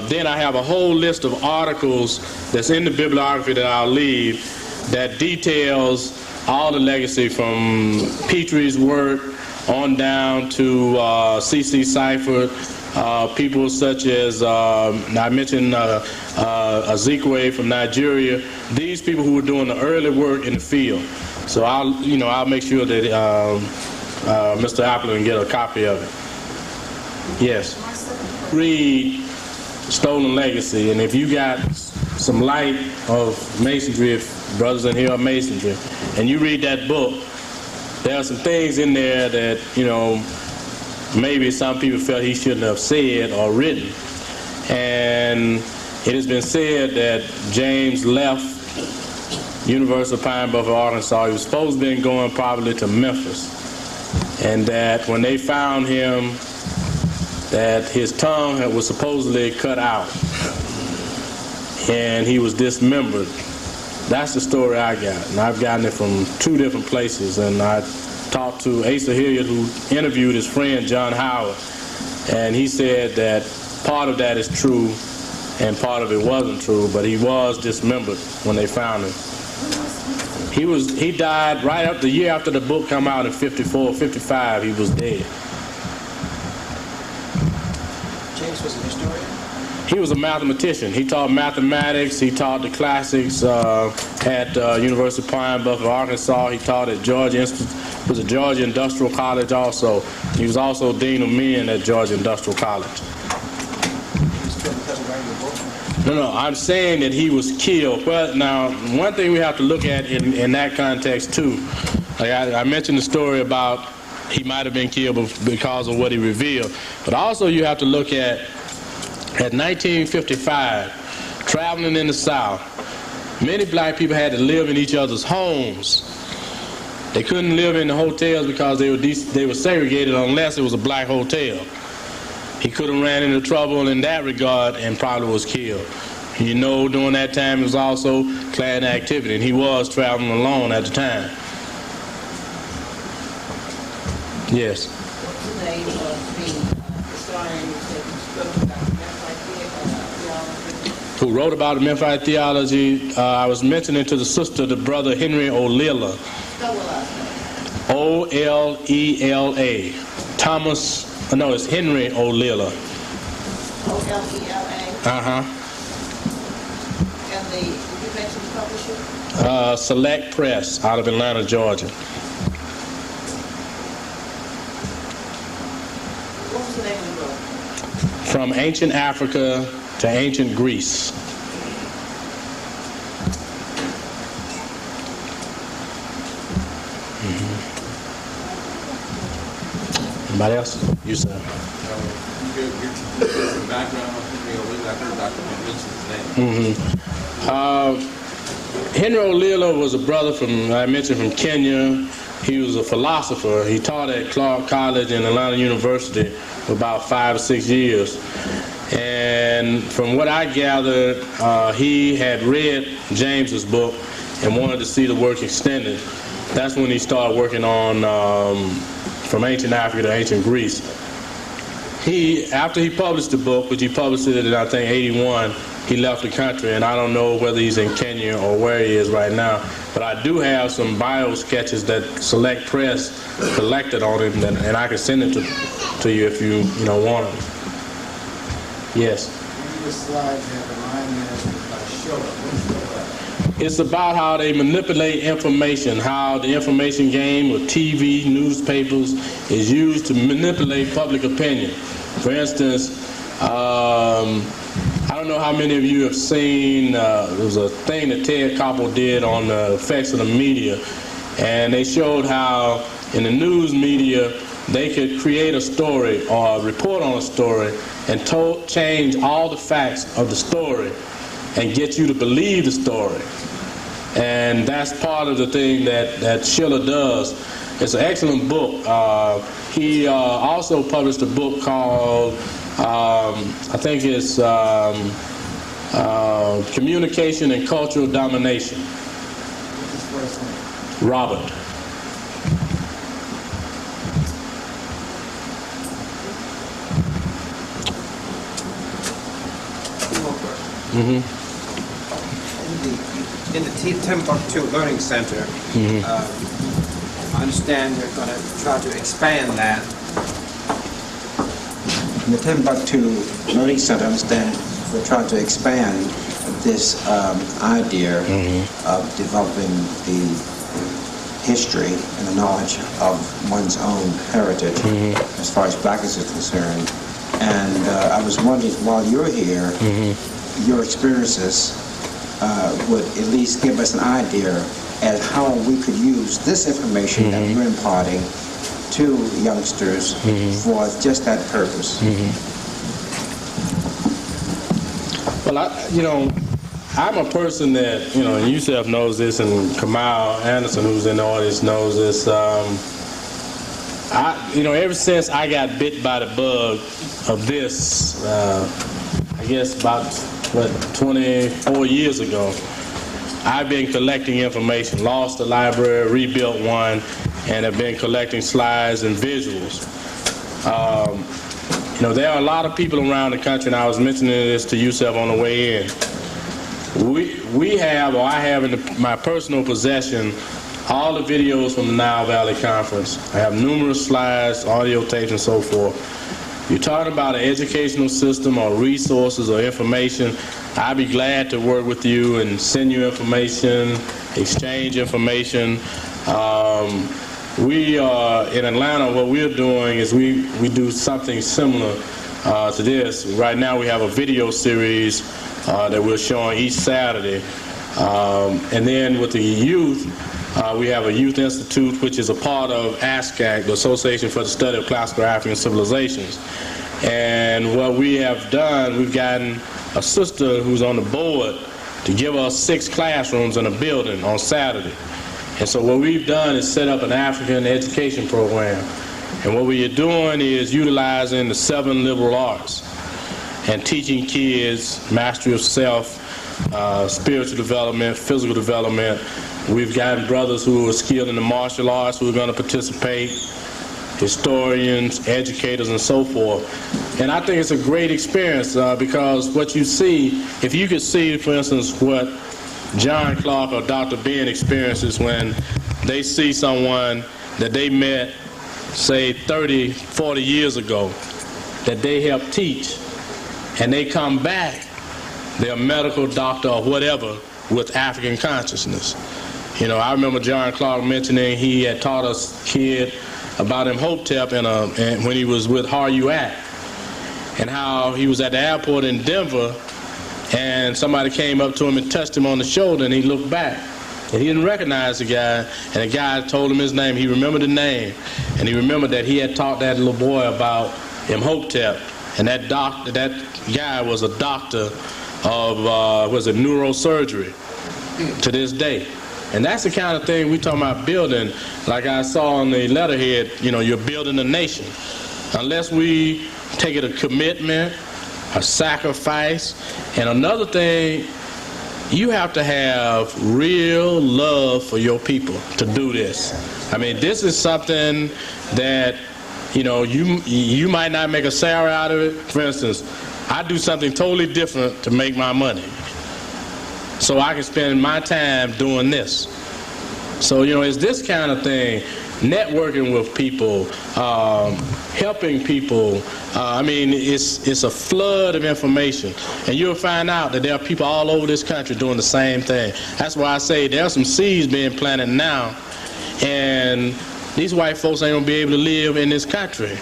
Then I have a whole list of articles that's in the bibliography that I'll leave that details all the legacy from Petrie's work on down to C.C. Seifert, people such as, I mentioned Ezekwe from Nigeria, these people who were doing the early work in the field. So I'll make sure that Mr. Appleton can get a copy of it. Yes. Read Stolen Legacy, and if you got some light of masonry, if Brothers in Here of Masonry, and you read that book, there are some things in there that, you know, maybe some people felt he shouldn't have said or written. And it has been said that James left University of Pine Bluff, Arkansas. He was supposed to be going probably to Memphis. And that when they found him, that his tongue was supposedly cut out and he was dismembered. That's the story I got, and I've gotten it from 2 different places. And I talked to Asa Hilliard, who interviewed his friend John Howard, and he said that part of that is true and part of it wasn't true, but he was dismembered when they found him. He died right up the year after the book came out in 54, 55, he was dead. James was an historian? He was a mathematician. He taught mathematics. He taught the classics at University of Pine Bluff, Arkansas. He taught at Georgia Industrial College also. He was also Dean of Men at Georgia Industrial College. No, I'm saying that he was killed. Well, now, one thing we have to look at in that context, too, like I mentioned the story about he might have been killed because of what he revealed, but also you have to look at 1955, traveling in the South, many black people had to live in each other's homes. They couldn't live in the hotels because they were segregated unless it was a black hotel. He could have ran into trouble in that regard and probably was killed. You know, during that time it was also Klan activity, and he was traveling alone at the time. Yes. What's the name of the historian who spoke about the Memphite theology? Who wrote about the Memphite theology? I was mentioning to the sister, the brother Henry Olela. Spell the last name. O-L-E-L-A. Thomas. No, it's Henry Olela. O-L-E-L-A. Uh-huh. And did you mention the publisher? Select Press out of Atlanta, Georgia. What was the name of the book? From Ancient Africa to Ancient Greece. Anybody else? You, sir. Give some background on Henry Olela. I heard Dr. mention his name. Henry Olela was a brother I mentioned from Kenya. He was a philosopher. He taught at Clark College and Atlanta University for about 5 or 6 years. And from what I gathered, he had read James's book and wanted to see the work extended. That's when he started working on From Ancient Africa to Ancient Greece. After he published the book, which he published it in, I think, 81, he left the country, and I don't know whether he's in Kenya or where he is right now. But I do have some bio sketches that Select Press collected on him, and I can send it to you if you want them. Yes. This slide have a line there show. It's about how they manipulate information, how the information game with TV, newspapers is used to manipulate public opinion. For instance, I don't know how many of you have seen, there was a thing that Ted Koppel did on the effects of the media, and they showed how in the news media they could create a story or report on a story and change all the facts of the story and get you to believe the story. And that's part of the thing that Schiller does. It's an excellent book. He also published a book called, I think it's Communication and Cultural Domination. What's his first name? Robert. Mm-hmm. In the Timbuktu Learning Center, I understand you're going to try to expand that. In the Timbuktu Learning Center, I understand we're trying to expand this idea of developing the history and the knowledge of one's own heritage as far as blackness is concerned. And I was wondering, while you're here, your experiences would at least give us an idea as how we could use this information that you're imparting to youngsters for just that purpose. Well, I'm a person that, and Yusef knows this, and Kamal Anderson, who's in the audience, knows this. Ever since I got bit by the bug of this, I guess about, 24 years ago, I've been collecting information, lost the library, rebuilt one, and have been collecting slides and visuals. There are a lot of people around the country, and I was mentioning this to Yusef on the way in. We have, or I have in my personal possession, all the videos from the Nile Valley Conference. I have numerous slides, audio tapes, and so forth. You're talking about an educational system or resources or information, I'd be glad to work with you and send you information, exchange information. We are in Atlanta, what we're doing is we do something similar to this. Right now we have a video series that we're showing each Saturday. And then with the youth, we have a youth institute, which is a part of ASCAC, the Association for the Study of Classical African Civilizations. And what we have done, we've gotten a sister who's on the board to give us 6 classrooms in a building on Saturday. And so what we've done is set up an African education program. And what we are doing is utilizing the 7 liberal arts and teaching kids mastery of self, spiritual development, physical development. We've gotten brothers who are skilled in the martial arts who are going to participate, historians, educators, and so forth. And I think it's a great experience because what you see, if you could see, for instance, what John Clark or Dr. Ben experiences when they see someone that they met, say, 30, 40 years ago, that they helped teach, and they come back, they're a medical doctor or whatever with African consciousness. I remember John Clark mentioning he had taught us kid about Imhotep and when he was with Har-U-At, and how he was at the airport in Denver and somebody came up to him and touched him on the shoulder, and he looked back and he didn't recognize the guy, and the guy told him his name. He remembered the name, and he remembered that he had taught that little boy about Imhotep, and that guy was a doctor of neurosurgery to this day. And that's the kind of thing we talking about building. Like I saw on the letterhead, you're building a nation. Unless we take it a commitment, a sacrifice, and another thing, you have to have real love for your people to do this. I mean, this is something that, you might not make a salary out of it. For instance, I do something totally different to make my money, so I can spend my time doing this. So, it's this kind of thing, networking with people, helping people. It's a flood of information, and you'll find out that there are people all over this country doing the same thing. That's why I say there are some seeds being planted now, and these white folks ain't gonna be able to live in this country,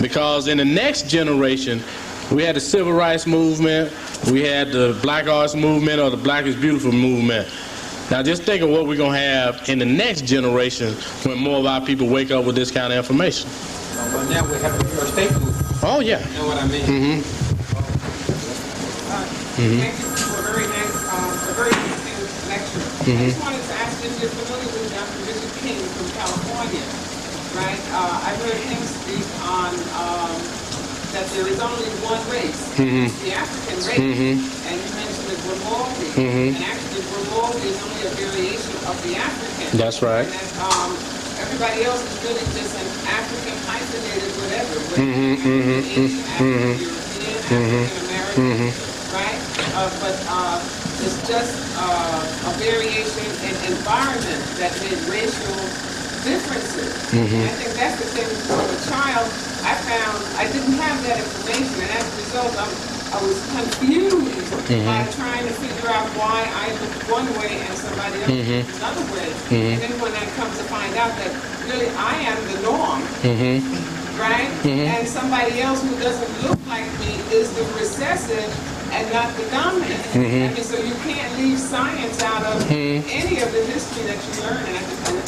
because in the next generation, we had the civil rights movement, we had the black arts movement, or the Black is Beautiful movement. Now just think of what we're going to have in the next generation when more of our people wake up with this kind of information. Well, now we have a New York State movement. Oh, yeah. You know what I mean? Thank you for a very nice, a very interesting lecture. I just wanted to ask you if you're familiar with Dr. Richard King from California, right? I heard him speak on that there is only one race, the African race, and you mentioned the Grimaldi, and actually Grimaldi is only a variation of the African. That's right. And that, everybody else is really just an African hyphenated whatever, African, Asian, African, European, African American, right? But it's just a variation in environment that made racial differences. I think that's the thing for a child. I found I didn't have that information, and as a result, I was confused by trying to figure out why I looked one way and somebody else looked another way. And then when I come to find out that really I am the norm, right? And somebody else who doesn't look like me is the recessive, and not the dominant. I mean, so you can't leave science out of any of the history that you learn,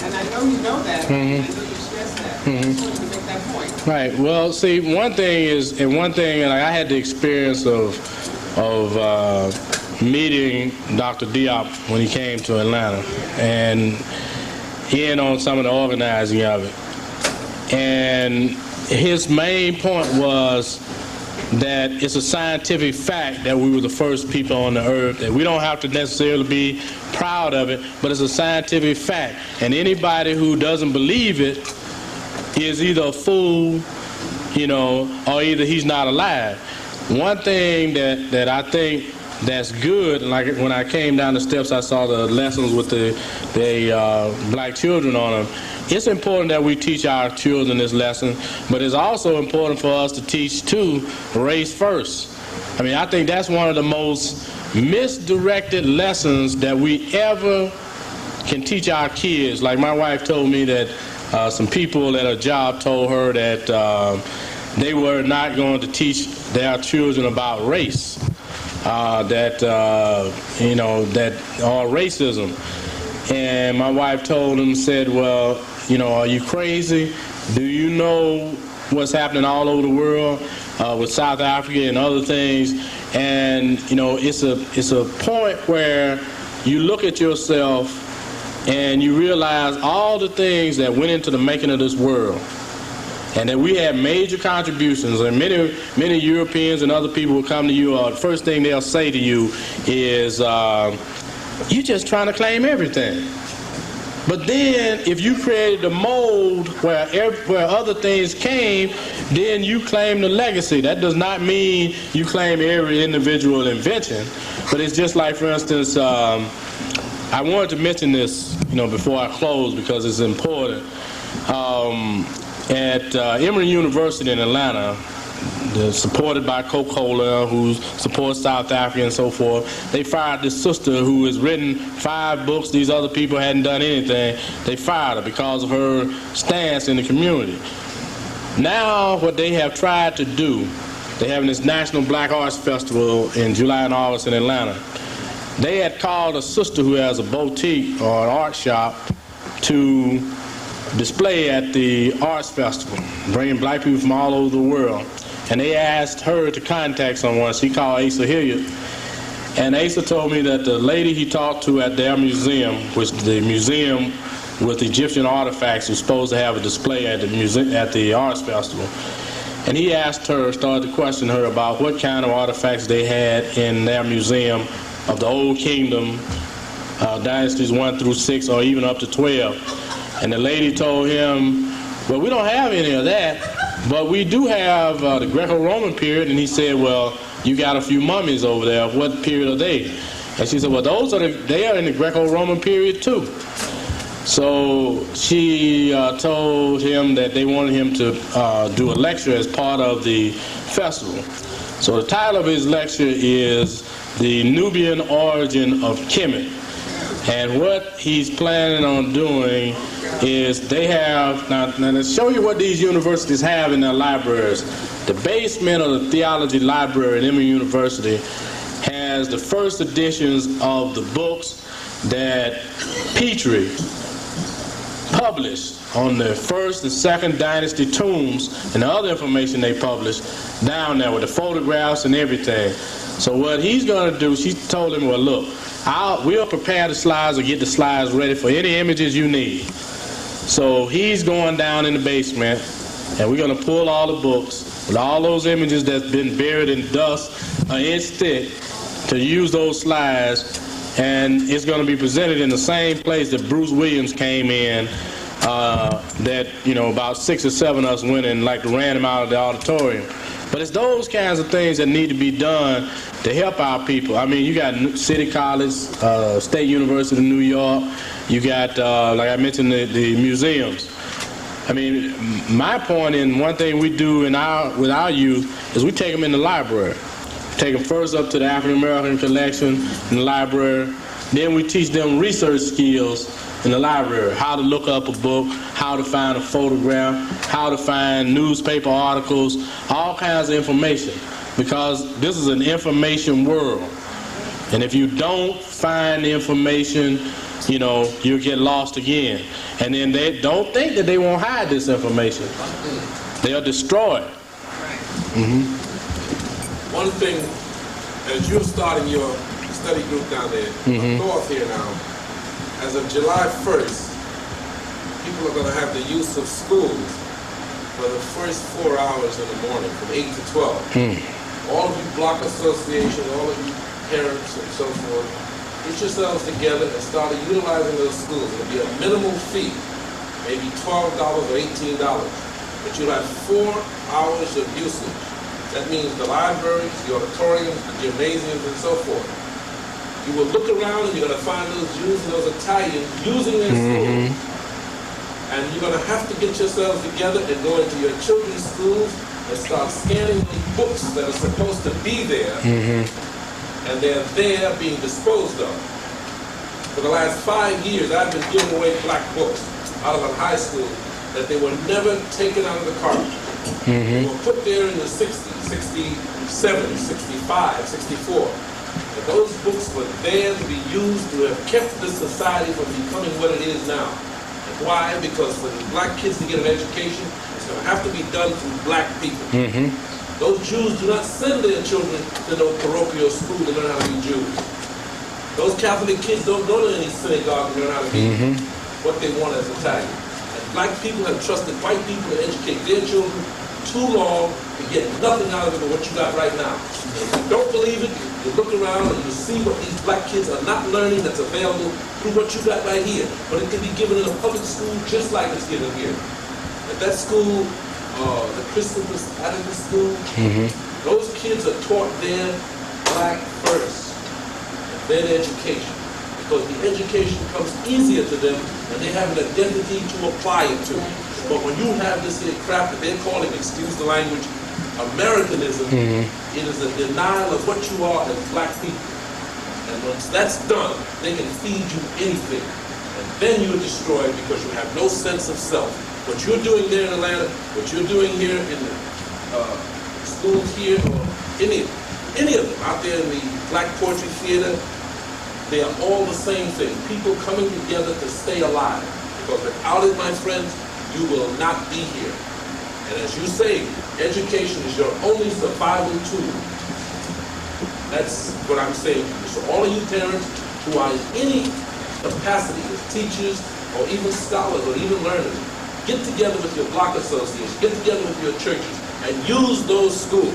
and I know you know that, and I know you stress that. I just wanted to make that point. Right. Well, see, one thing, and I had the experience of meeting Dr. Diop when he came to Atlanta, and in on some of the organizing of it. And his main point was that it's a scientific fact that we were the first people on the earth, that we don't have to necessarily be proud of it, but it's a scientific fact. And anybody who doesn't believe it is either a fool, you know, or either he's not alive. One thing that I think that's good, like when I came down the steps, I saw the lessons with the black children on them. It's important that we teach our children this lesson, but it's also important for us to teach, too, race first. I mean, I think that's one of the most misdirected lessons that we ever can teach our kids. Like my wife told me that some people at a job told her that they were not going to teach their children about race, or racism. And my wife told them, said, well, you know, are you crazy? Do you know what's happening all over the world with South Africa and other things? And, you know, it's a point where you look at yourself and you realize all the things that went into the making of this world, and that we had major contributions. And many Europeans and other people will come to you, the first thing they'll say to you is, you're just trying to claim everything. But then, if you created the mold where other things came, then you claim the legacy. That does not mean you claim every individual invention, but it's just like, for instance, I wanted to mention this, you know, before I close because it's important. At Emory University in Atlanta, supported by Coca-Cola, who supports South Africa and so forth, they fired this sister who has written 5 books. These other people hadn't done anything. They fired her because of her stance in the community. Now what they have tried to do, they're having this National Black Arts Festival in July and August in Atlanta. They had called a sister who has a boutique or an art shop to display at the arts festival, bringing black people from all over the world. And they asked her to contact someone. She called Asa Hilliard. And Asa told me that the lady he talked to at their museum, which the museum with Egyptian artifacts, was supposed to have a display at the arts festival. And he asked her, started to question her about what kind of artifacts they had in their museum of the Old Kingdom, dynasties 1 through 6, or even up to 12. And the lady told him, well, we don't have any of that, but we do have the Greco-Roman period. And he said, well, you got a few mummies over there. What period are they? And she said, well, they are in the Greco-Roman period too. So she told him that they wanted him to do a lecture as part of the festival. So the title of his lecture is The Nubian Origin of Kemet. And what he's planning on doing is they have, now to show you what these universities have in their libraries. The basement of the theology library at Emory University has the first editions of the books that Petrie published on the 1st and 2nd dynasty tombs and the other information they published down there with the photographs and everything. So what he's going to do, she told him, well, look, we'll prepare the slides or get the slides ready for any images you need. So he's going down in the basement, and we're going to pull all the books with all those images that's been buried in dust an inch thick to use those slides, and it's going to be presented in the same place that Bruce Williams came in, that, you know, about 6 or 7 of us went and ran him out of the auditorium. But it's those kinds of things that need to be done to help our people. I mean, you got City College, State University of New York. You got, like I mentioned, the museums. I mean, my point in one thing we do with our youth is we take them in the library. Take them first up to the African American collection in the library. Then we teach them research skills in the library, how to look up a book, how to find a photograph, how to find newspaper articles, all kinds of information. because this is an information world. And if you don't find the information, you know, you'll get lost again. And then they don't think that they won't hide this information. They'll destroy it. One thing, as you're starting your study group down there, north here now, as of July 1st, people are going to have the use of schools for the first 4 hours in the morning, from 8 to 12. All of you block associations, all of you parents and so forth, get yourselves together and start utilizing those schools. It'll be a minimal fee, maybe $12 or $18, but you'll have 4 hours of usage. That means the libraries, the auditoriums, the gymnasiums, and so forth. You will look around and you're going to find those Jews and those Italians using their schools. And you're going to have to get yourselves together and go into your children's schools and start scanning the books that are supposed to be there. And they're there being disposed of. For the last 5 years, I've been giving away black books out of a high school that they were never taken out of the carpet. They were put there in the 60s, 67, 65, 64. And those books were there to be used to have kept this society from becoming what it is now. And why? Because for the black kids to get an education, it's going to have to be done through black people. Those Jews do not send their children to no parochial school to learn how to be Jews. Those Catholic kids don't go to any synagogue to learn how to be what they want as Italian. And black people have trusted white people to educate their children too long to get nothing out of it but what you got right now. And if you don't believe it, you look around and you see what these black kids are not learning that's available through what you got right here. But it can be given in a public school just like it's given here. At that school, the Christian Adventist school, those kids are taught their black first, and then education. Because the education comes easier to them and they have an identity to apply it to. But when you have this here crap that they're calling, excuse the language, Americanism, it is a denial of what you are as black people. And once that's done, they can feed you anything. And then you're destroyed because you have no sense of self. What you're doing there in Atlanta, what you're doing here in the schools here, or any of them out there in the Black Poetry Theater, they are all the same thing. People coming together to stay alive. Because without it, my friends, you will not be here. And as you say, education is your only survival tool. That's what I'm saying to you. So all of you parents who are in any capacity as teachers, or even scholars, or even learners, get together with your block associations, get together with your churches, and use those schools.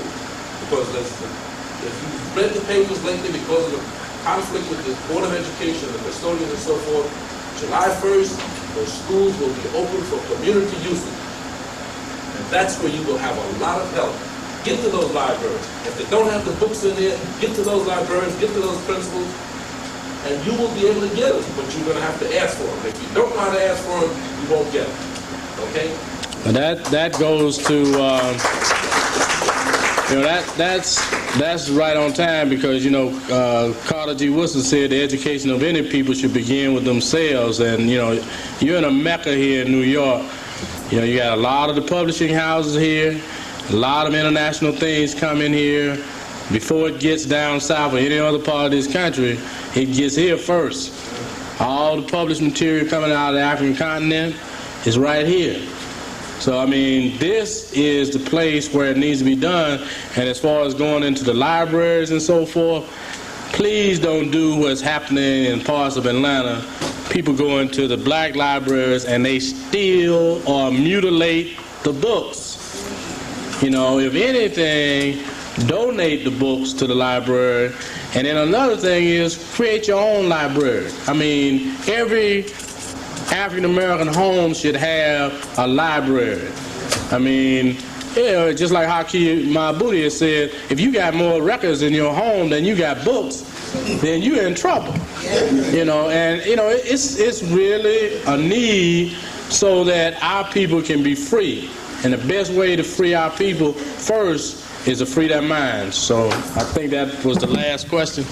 Because if you've read the papers lately, because of the conflict with the Board of Education, the custodians and so forth, July 1st, those schools will be open for community usage. And that's where you will have a lot of help. Get to those libraries. If they don't have the books in there, get to those librarians, get to those principals, and you will be able to get them, but you're going to have to ask for them. If you don't know how to ask for them, you won't get them. Okay? And that goes to, you know, that's right on time because, you know, Carter G. Woodson said the education of any people should begin with themselves. And, you know, you're in a mecca here in New York. You know, you got a lot of the publishing houses here, a lot of international things come in here. Before it gets down south or any other part of this country, it gets here first. All the published material coming out of the African continent is right here. So, I mean, this is the place where it needs to be done. And as far as going into the libraries and so forth, please don't do what's happening in parts of Atlanta. People go into the black libraries and they steal or mutilate the books. You know, if anything, donate the books to the library. And then another thing is create your own library. I mean, every African-American home should have a library. I mean, yeah, just like Hakeem Mahmoudi has said, if you got more records in your home than you got books, then you're in trouble. You know, and you know, it's really a need so that our people can be free. And the best way to free our people first is to free their minds. So I think that was the last question.